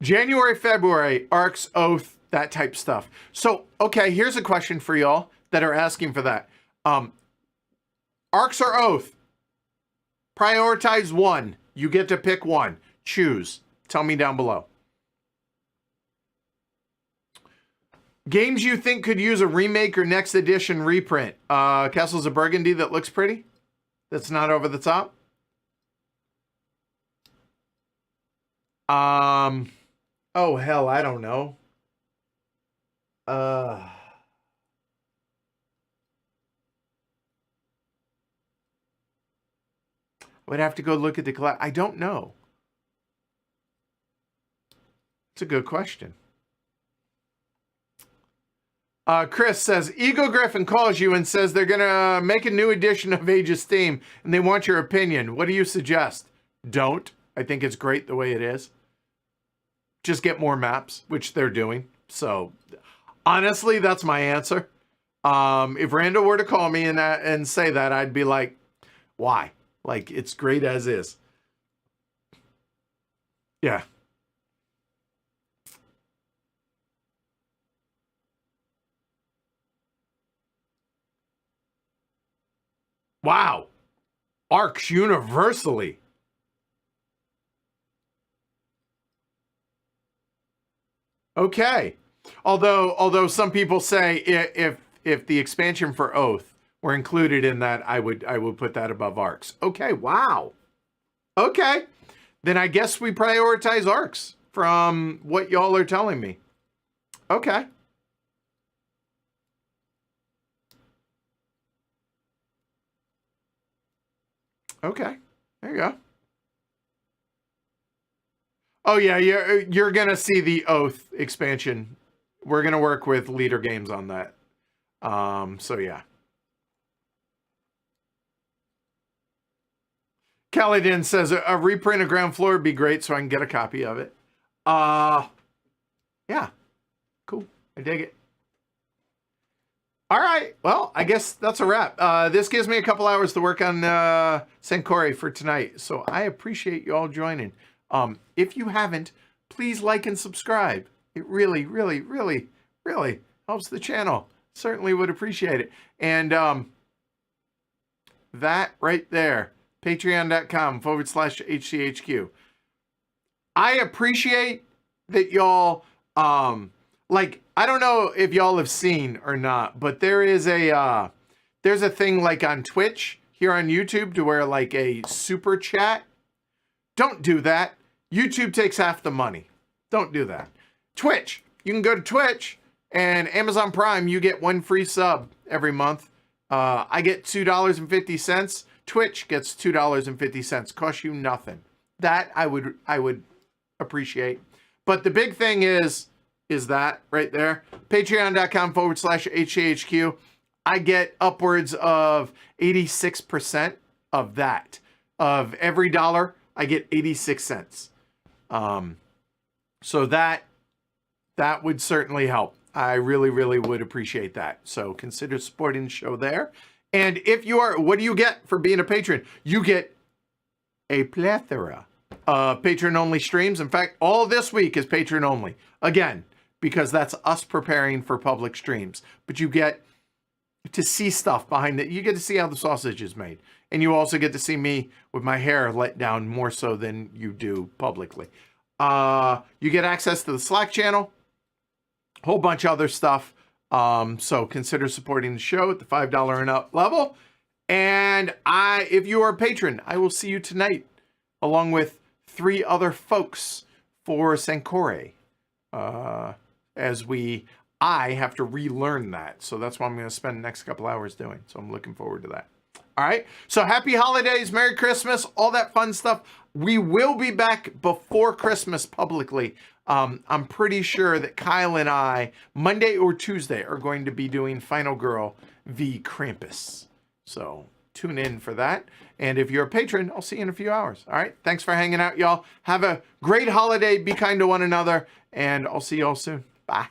January, February, Arcs, Oath, that type stuff. So, okay, here's a question for y'all that are asking for that. Arcs or Oath? Prioritize one. You get to pick one. Choose. Tell me down below. Games you think could use a remake or next edition reprint. Castles of Burgundy that looks pretty? That's not over the top? Oh, hell, I don't know. I would have to go look at the collect. I don't know. It's a good question. Chris says, Ego Griffin calls you and says they're going to make a new edition of Age of Steam and they want your opinion. What do you suggest? Don't. I think it's great the way it is. Just get more maps, which they're doing. So, honestly, that's my answer. If Randall were to call me and say that, I'd be like, why? Like, it's great as is. Yeah. Wow. Arcs universally. Okay. Although some people say if the expansion for Oath were included in that, I would put that above Arcs. Okay, wow. Okay. Then I guess we prioritize Arcs from what y'all are telling me. Okay. Okay. There you go. Oh yeah, you're gonna see the Oath expansion. We're gonna work with Leader Games on that. So yeah. Caledin says a reprint of Ground Floor would be great, so I can get a copy of it. Yeah, cool. I dig it. All right, well, I guess that's a wrap. This gives me a couple hours to work on Sankore for tonight, so I appreciate you all joining. If you haven't, please like and subscribe. It really, really, really, really helps the channel. Certainly would appreciate it. And that right there, patreon.com/HCHQ. I appreciate that y'all, like, I don't know if y'all have seen or not, but there's a thing like on Twitch here on YouTube to where like a super chat. Don't do that. YouTube takes half the money. Don't do that. Twitch. You can go to Twitch and Amazon Prime. You get 1 free sub every month. I get $2.50. Twitch gets $2.50. Costs you nothing. That I would appreciate. But the big thing is is that right there. Patreon.com/HJHQ. I get upwards of 86% of that. Of every dollar, I get 86 cents. So that would certainly help. I really, really would appreciate that. So consider supporting the show there. And if you are, what do you get for being a patron? You get a plethora of patron-only streams. In fact, all this week is patron-only. Again, because that's us preparing for public streams. But you get to see stuff behind it. You get to see how the sausage is made. And you also get to see me with my hair let down more so than you do publicly. You get access to the Slack channel, a whole bunch of other stuff. So consider supporting the show at the $5 and up level. And if you are a patron, I will see you tonight along with 3 other folks for Sancore. I have to relearn that. So that's what I'm going to spend the next couple hours doing. So I'm looking forward to that. All right. So happy holidays, Merry Christmas, all that fun stuff. We will be back before Christmas publicly. I'm pretty sure that Kyle and I, Monday or Tuesday, are going to be doing Final Girl v. Krampus. So tune in for that. And if you're a patron, I'll see you in a few hours. All right. Thanks for hanging out, y'all. Have a great holiday. Be kind to one another. And I'll see y'all soon. Bye.